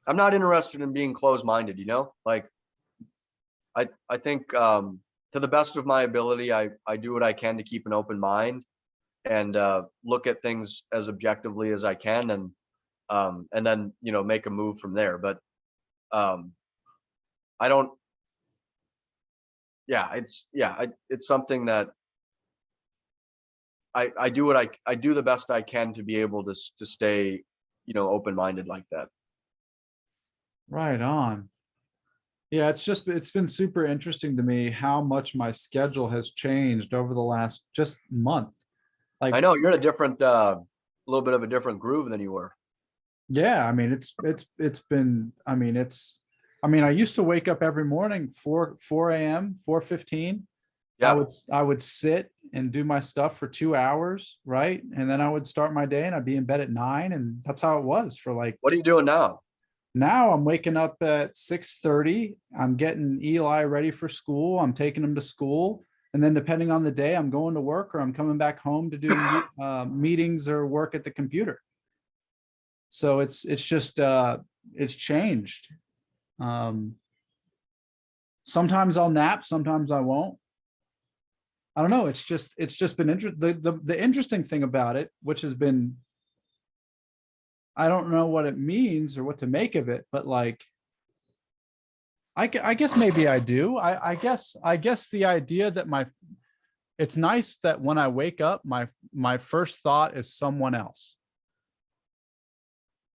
I'm not interested in being closed-minded, you know? Like I think to the best of my ability, I do what I can to keep an open mind and look at things as objectively as I can, and then, you know, make a move from there. But I don't, it's something that I do I do the best I can to be able to stay, you know, open-minded like that. Right on. Yeah, it's been super interesting to me how much my schedule has changed over the last just month. I Like, know you're in a different, little bit of a different groove than you were. yeah, I mean, it's been, I mean, I used to wake up every morning 4 a.m., 4:15. Yeah. I would sit and do my stuff for 2 hours, right? And then I would start my day and I'd be in bed at 9. And that's how it was for like, What are you doing now? now I'm waking up at 6:30. I'm getting Eli ready for school. I'm taking him to school. And then depending on the day, I'm going to work or I'm coming back home to do meetings or work at the computer. So it's just it's changed. Um, Sometimes I'll nap, sometimes I won't. I don't know. It's just been interesting. The interesting thing about it, which has been, I don't know what it means or what to make of it, but like I guess maybe I do. I guess the idea that it's nice that when I wake up, my first thought is someone else.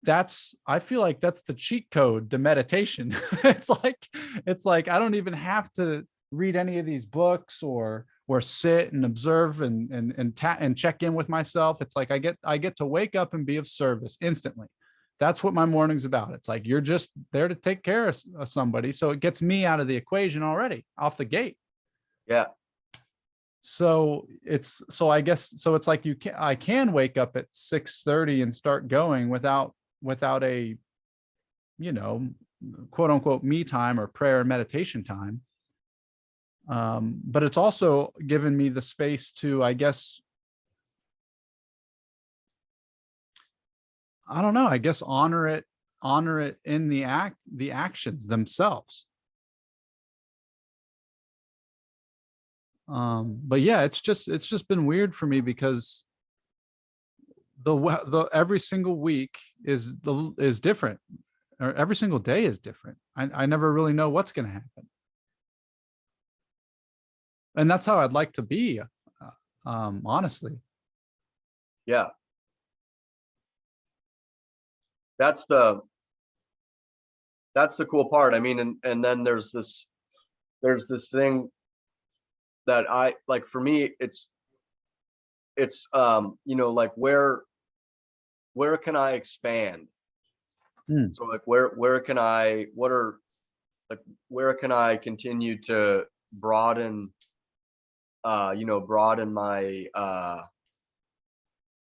I feel like that's the cheat code to meditation. It's like I don't even have to read any of these books or sit and observe and check in with myself. It's like I get to wake up and be of service instantly. That's what my morning's about. It's like you're just there to take care of somebody. So it gets me out of the equation already off the gate. Yeah. So I guess it's like I can wake up at 6:30 and start going without a, you know, quote unquote me time or prayer and meditation time. But it's also given me the space to, I guess, I don't know, I guess honor it in the actions themselves. But yeah, it's just been weird for me because the every single week is different, or every single day is different. I never really know what's going to happen, and that's how I'd like to be, honestly. Yeah. That's the cool part. I mean, and then there's this thing that I like. For me, it's you know, like where can I expand? So like where can I, what are, like, where can I continue to broaden, you know, broaden my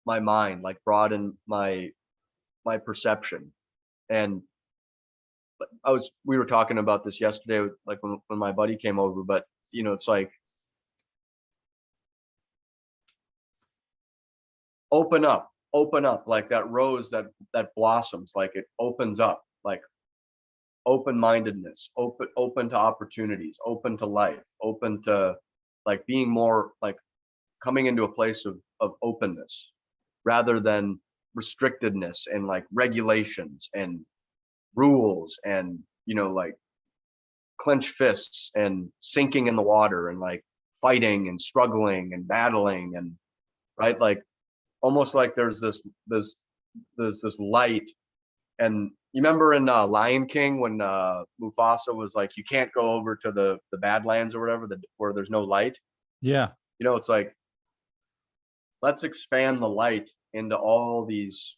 my mind, like broaden my perception. And we were talking about this yesterday with, like, when my buddy came over, but you know, it's like open up, like that rose that blossoms, like it opens up, like open-mindedness, open to opportunities, open to life, open to like being more like coming into a place of openness rather than restrictedness and like regulations and rules and, you know, like clenched fists and sinking in the water and like fighting and struggling and battling and right, like almost like there's this light. And you remember in Lion King when Mufasa was like, you can't go over to the Badlands or whatever, where there's no light. Yeah. You know, it's like, let's expand the light into all these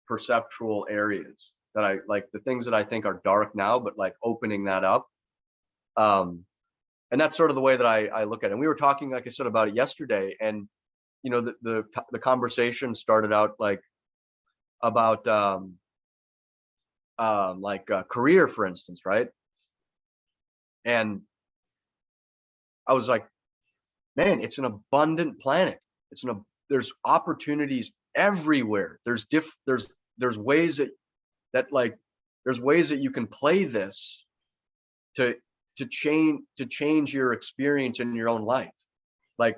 perceptual areas that I like, the things that I think are dark now, but like opening that up. And that's sort of the way that I look at it. And we were talking, like I said, about it yesterday. And, you know, the conversation started out like about career, for instance, right? And I was like, man, it's an abundant planet. There's opportunities everywhere. There's ways that there's ways that you can play this to change your experience in your own life. Like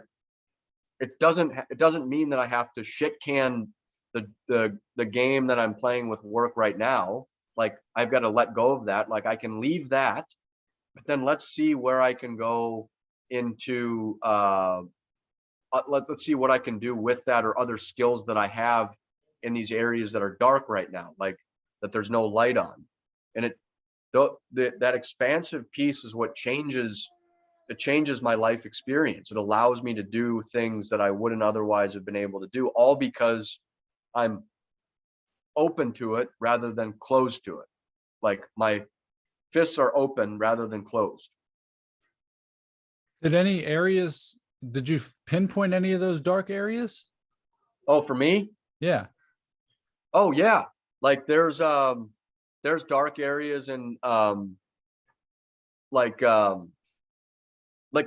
it doesn't mean that I have to shit can the game that I'm playing with work right now. Like I've got to let go of that. Like I can leave that, but then let's see where I can go into let's see what I can do with that, or other skills that I have in these areas that are dark right now, like that there's no light on. And that expansive piece is what changes my life experience. It allows me to do things that I wouldn't otherwise have been able to do, all because I'm open to it rather than closed to it. Like my fists are open rather than closed. Did you pinpoint any of those dark areas? Oh, for me? Yeah. Oh yeah. Like there's dark areas and like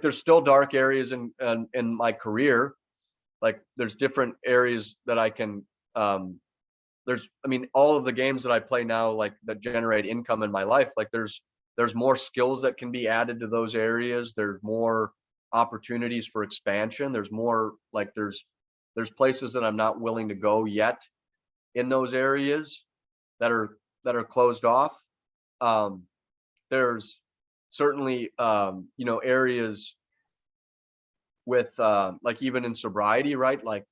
there's still dark areas in my career. Like there's different areas that I can I mean, all of the games that I play now, like that generate income in my life, like there's more skills that can be added to those areas. There's more opportunities for expansion. There's more, like there's places that I'm not willing to go yet in those areas that are closed off. there's certainly, areas with, like even in sobriety, right? Like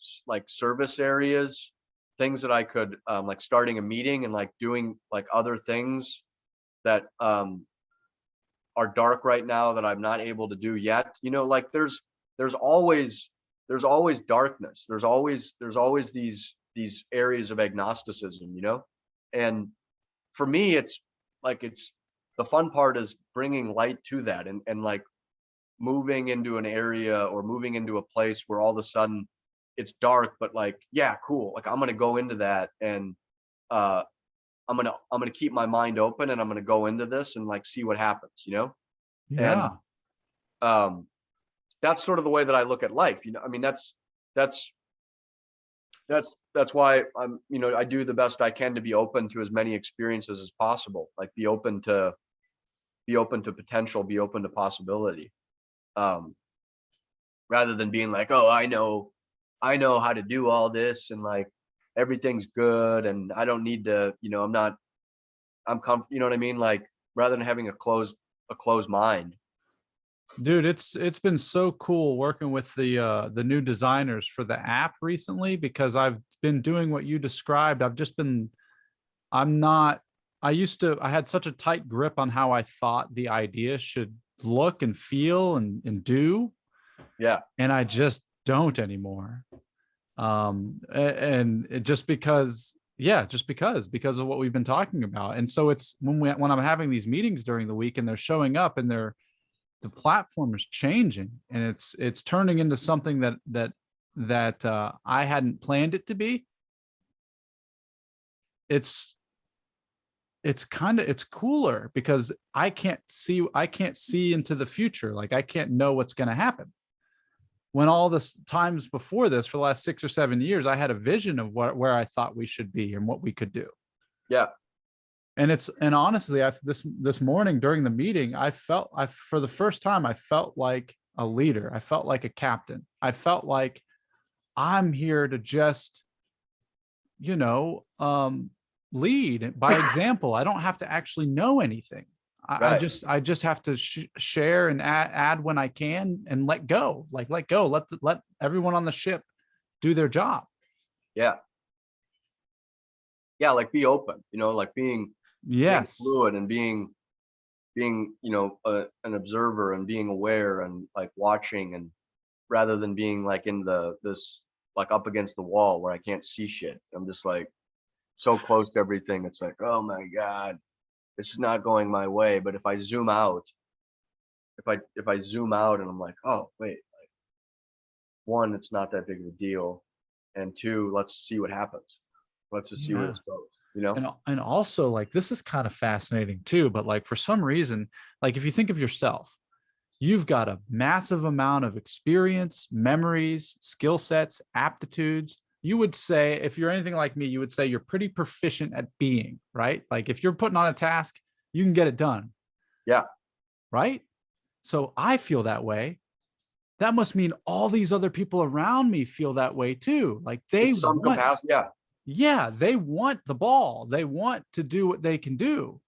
service areas, things that I could, like starting a meeting and like doing like other things that, are dark right now that I'm not able to do yet. Like there's always there's always darkness. There's always these areas of agnosticism, And for me, it's the fun part is bringing light to that, and like moving into an area or moving into a place where all of a sudden it's dark, but like, yeah, cool. Like I'm gonna go into that, and uh I'm gonna keep my mind open, and I'm gonna go into this and like see what happens. And Yeah. um that's sort of the way that I look at life. I mean, that's that's why I do the best I can to be open to as many experiences as possible. Like be open to potential, be open to possibility. Um, Rather than being like, oh, I know how to do all this, and like everything's good, and I don't need to, I'm comfortable, you know what I mean? Like, rather than having a closed mind. Dude, it's been so cool working with the new designers for the app recently, because I've been doing what you described. I'm not I had such a tight grip on how I thought the idea should look and feel and do, Yeah. and I just don't anymore. And it just because, yeah, because of what we've been talking about. And so it's when I'm having these meetings during the week and they're showing up and the platform is changing, and it's turning into something that I hadn't planned it to be. It's it's cooler because I can't see into the future. Like I can't know what's going to happen. When all this times before this, for the last 6 or 7 years, I had a vision of where I thought we should be and what we could do. Yeah. And honestly, this morning during the meeting, I for the first time I felt like a leader. I felt like a captain. I felt like I'm here to just, you know, lead by example. I don't have to actually know anything. Right. I just have to share and add when I can, and let go. Like let go. Let everyone on the ship do their job. Yeah. Yeah. Like be open, like being Yes. fluid, and being an observer, and being aware, and like watching, and rather than being like in this like up against the wall where I can't see shit. I'm just like so close to everything. It's like, oh my God, this is not going my way. But if I zoom out and I'm like, oh wait, one, it's not that big of a deal. And two, let's see what happens. Let's just see where Yeah. this goes. And also, like, this is kind of fascinating too, but like for some reason, like if you think of yourself, you've got a massive amount of experience, memories, skill sets, aptitudes. You would say, if you're anything like me, you would say you're pretty proficient at being, right? Like if you're putting on a task, you can get it done, Yeah. right? So I feel that way. That must mean all these other people around me feel that way too. Like they It's some want, capacity. Yeah. yeah, they want the ball. They want to do what they can do.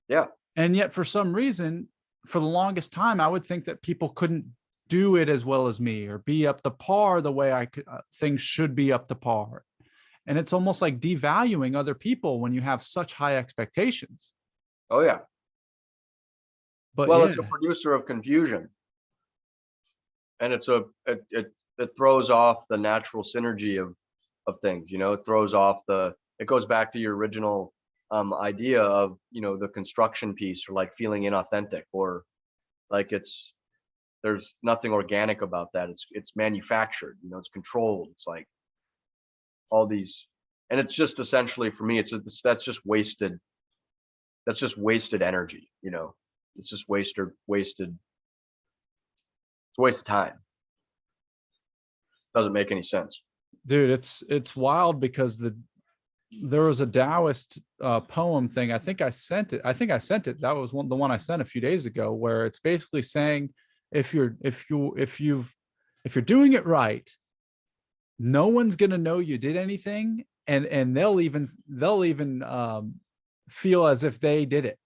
Yeah. And yet for some reason, for the longest time, I would think that people couldn't do it as well as me, or be up to par the way I could, things should be up to par. And it's almost like devaluing other people when you have such high expectations. Oh yeah. But Well, yeah, it's a producer of confusion, and it throws off the natural synergy of things. It throws off it goes back to your original idea of the construction piece, or like feeling inauthentic, or like there's nothing organic about that. It's manufactured. It's controlled. It's like all these, and it's just essentially, for me, that's just wasted energy. It's just it's a waste of time. Doesn't make any sense. dude, it's wild because there was a Taoist poem thing. I think I sent it. That was the one I sent a few days ago, where it's basically saying, if you're doing it right, no one's gonna know you did anything, and they'll even feel as if they did it.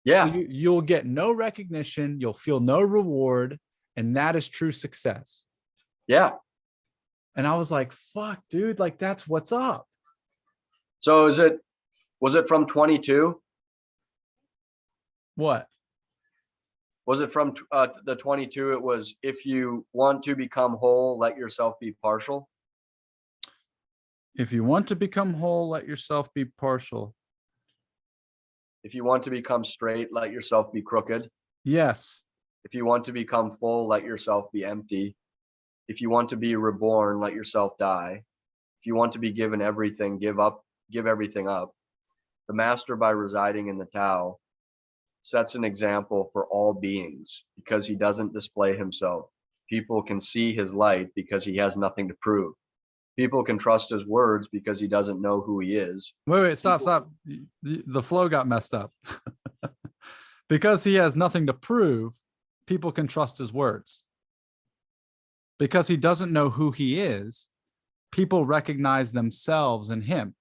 So Yeah. you'll get no recognition, you'll feel no reward, and that is true success. Yeah. And I was like, fuck, dude, like that's what's up. So was it from 22? What? Was it from the 22? It was, if you want to become whole, let yourself be partial. If you want to become whole, let yourself be partial. If you want to become straight, let yourself be crooked. Yes. If you want to become full, let yourself be empty. If you want to be reborn, let yourself die. If you want to be given everything, give everything up. The master, by residing in the Tao, sets an example for all beings because he doesn't display himself. People can see his light because he has nothing to prove. People can trust his words because he doesn't know who he is. Wait, stop. The flow got messed up. Because he has nothing to prove, people can trust his words. Because he doesn't know who he is, people recognize themselves in him.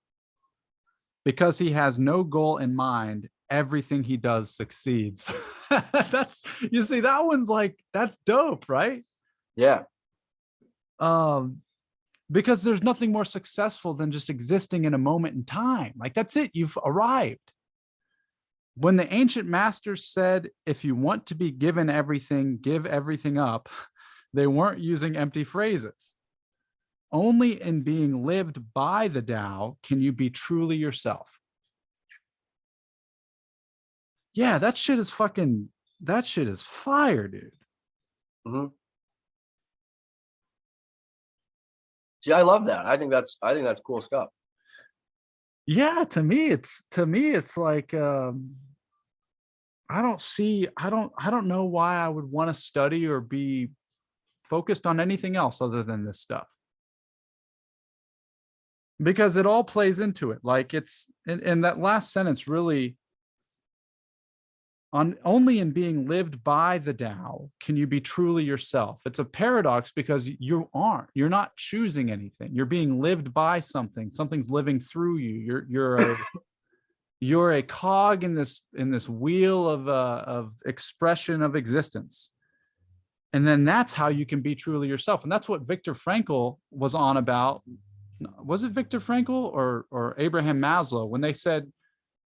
Because he has no goal in mind, everything he does succeeds. That's, you see, that one's like, that's dope, right? Yeah. Because there's nothing more successful than just existing in a moment in time. Like that's it, you've arrived. When the ancient masters said, if you want to be given everything, give everything up, they weren't using empty phrases. Only in being lived by the Tao can you be truly yourself. Yeah, that shit is fire, dude. Mm-hmm. See, I love that. I think that's cool stuff. Yeah, to me it's like I don't know why I would want to study or be focused on anything else other than this stuff. Because it all plays into it. Like it's in that last sentence really, on only in being lived by the Tao can you be truly yourself. It's a paradox because you're not choosing anything. You're being lived by something. Something's living through you. You're a cog in this wheel of expression of existence. And then that's how you can be truly yourself. And that's what Viktor Frankl was on about. Was it Viktor Frankl or Abraham Maslow when they said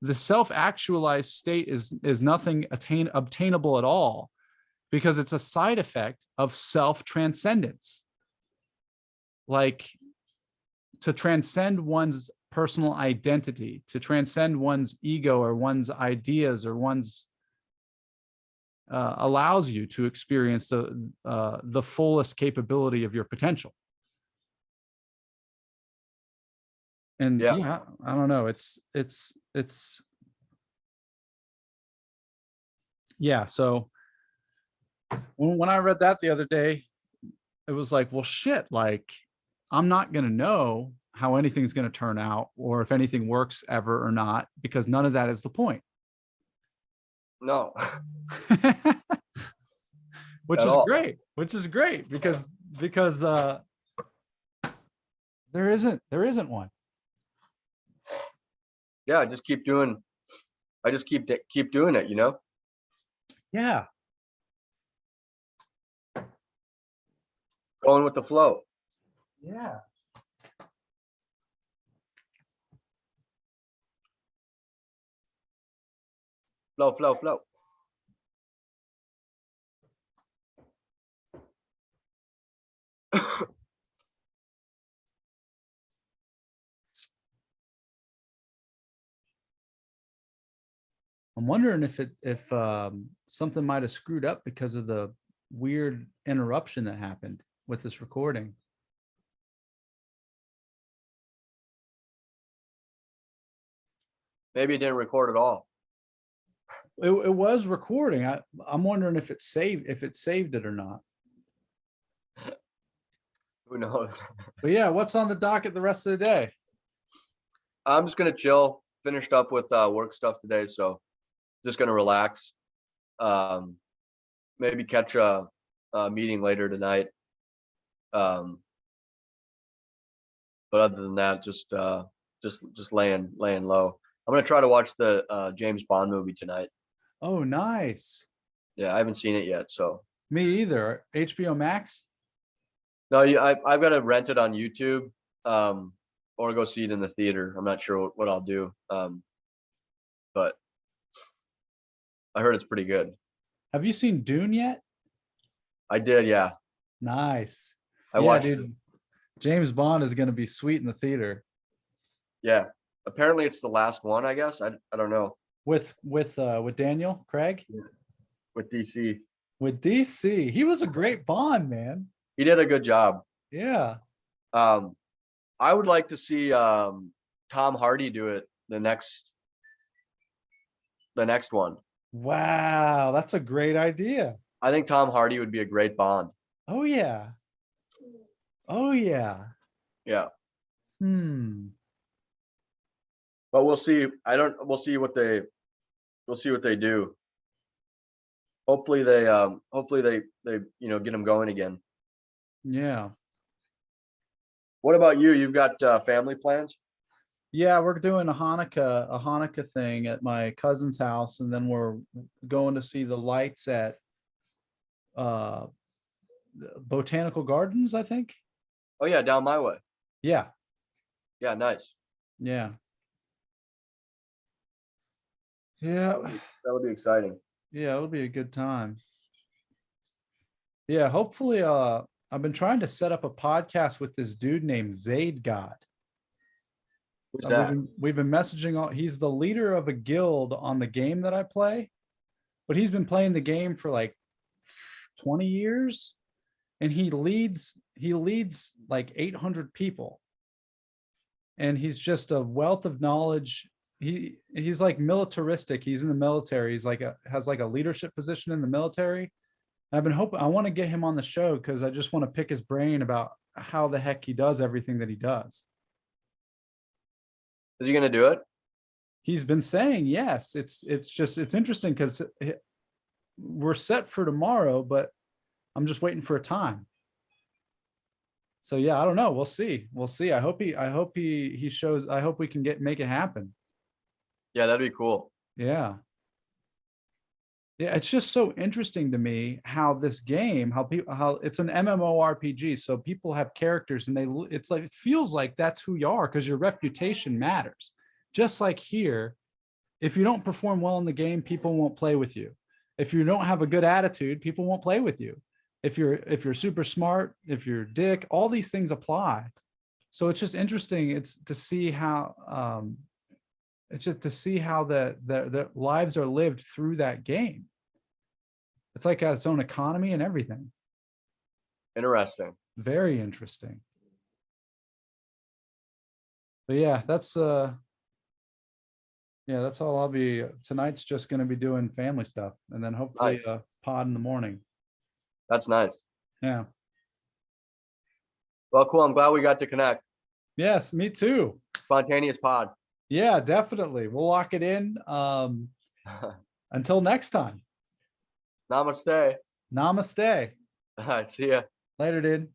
the self-actualized state is nothing obtainable at all because it's a side effect of self-transcendence. Like to transcend one's personal identity, to transcend one's ego or one's ideas or one's allows you to experience the fullest capability of your potential. And yeah, I don't know. It's yeah. So when I read that the other day, it was like, well, shit, like I'm not going to know how anything's going to turn out or if anything works ever or not, because none of that is the point. No. Which is great because there isn't one. Yeah, I just keep doing it, you know? Yeah. Going with the flow. Yeah. Flow. I'm wondering if something might have screwed up because of the weird interruption that happened with this recording. Maybe it didn't record at all. It was recording. I'm wondering if it saved it or not. Who knows? But yeah, what's on the docket the rest of the day? I'm just gonna chill. Finished up with work stuff today, so just gonna relax. Maybe catch a meeting later tonight. But other than that, just laying low. I'm gonna try to watch the James Bond movie tonight. Oh, nice. Yeah, I haven't seen it yet. So Me either. HBO Max. no, I've got to rent it on YouTube, or go see it in the theater. I'm not sure what I'll do. But I heard it's pretty good. Have you seen Dune yet? I did, yeah. Nice. I Yeah, watched it. dude. James Bond is going to be sweet in the theater Yeah. Apparently it's the last one, I guess. I don't know. with Daniel Craig, Yeah. With DC. with DC. He was a great Bond, man. He did a good job. Yeah. Um, I would like to see Tom Hardy do it the next one. Wow, that's a great idea. I think Tom Hardy would be a great Bond. Oh yeah. Oh yeah. Yeah. Hmm. But we'll see. We'll see what they do. Hopefully they get him going again. Yeah. What about you? You've got family plans? Yeah, we're doing a Hanukkah thing at my cousin's house, and then we're going to see the lights at uh Botanical Gardens, I think. Oh yeah, down my way. Yeah. Yeah, nice. Yeah. Yeah. That would be exciting. Yeah, it'll be a good time. Yeah, hopefully I've been trying to set up a podcast with this dude named Zaid God. Who's We've that? been messaging all. He's the leader of a guild on the game that I play, but he's been playing the game for like 20 years, and he leads like 800 people, and he's just a wealth of knowledge. He's like militaristic. He's in the military. He's like has like a leadership position in the military. I've been hoping I want to get him on the show because I just want to pick his brain about how the heck he does everything that he does. Is he gonna do it? He's been saying yes. It's interesting because we're set for tomorrow, but I'm just waiting for a time. So yeah, I don't know. We'll see. We'll see. I hope he shows. I hope we can make it happen. Yeah, that'd be cool. Yeah. Yeah, it's just so interesting to me how this game, how it's an MMORPG, so people have characters and it's like it feels like that's who you are because your reputation matters. Just like here, if you don't perform well in the game, people won't play with you. If you don't have a good attitude, people won't play with you. If you're super smart, if you're a dick, all these things apply. So it's just interesting. It's to see how the lives are lived through that game. It's like got its own economy and everything. Interesting. Very interesting. But yeah, that's all I'll be. Tonight's just going to be doing family stuff, and then hopefully Nice. a pod in the morning. That's nice. Yeah. Well, cool. I'm glad we got to connect. Yes, me too. Spontaneous pod. Yeah, definitely. We'll lock it in. Until next time. Namaste. Namaste. All right, see ya. Later, dude.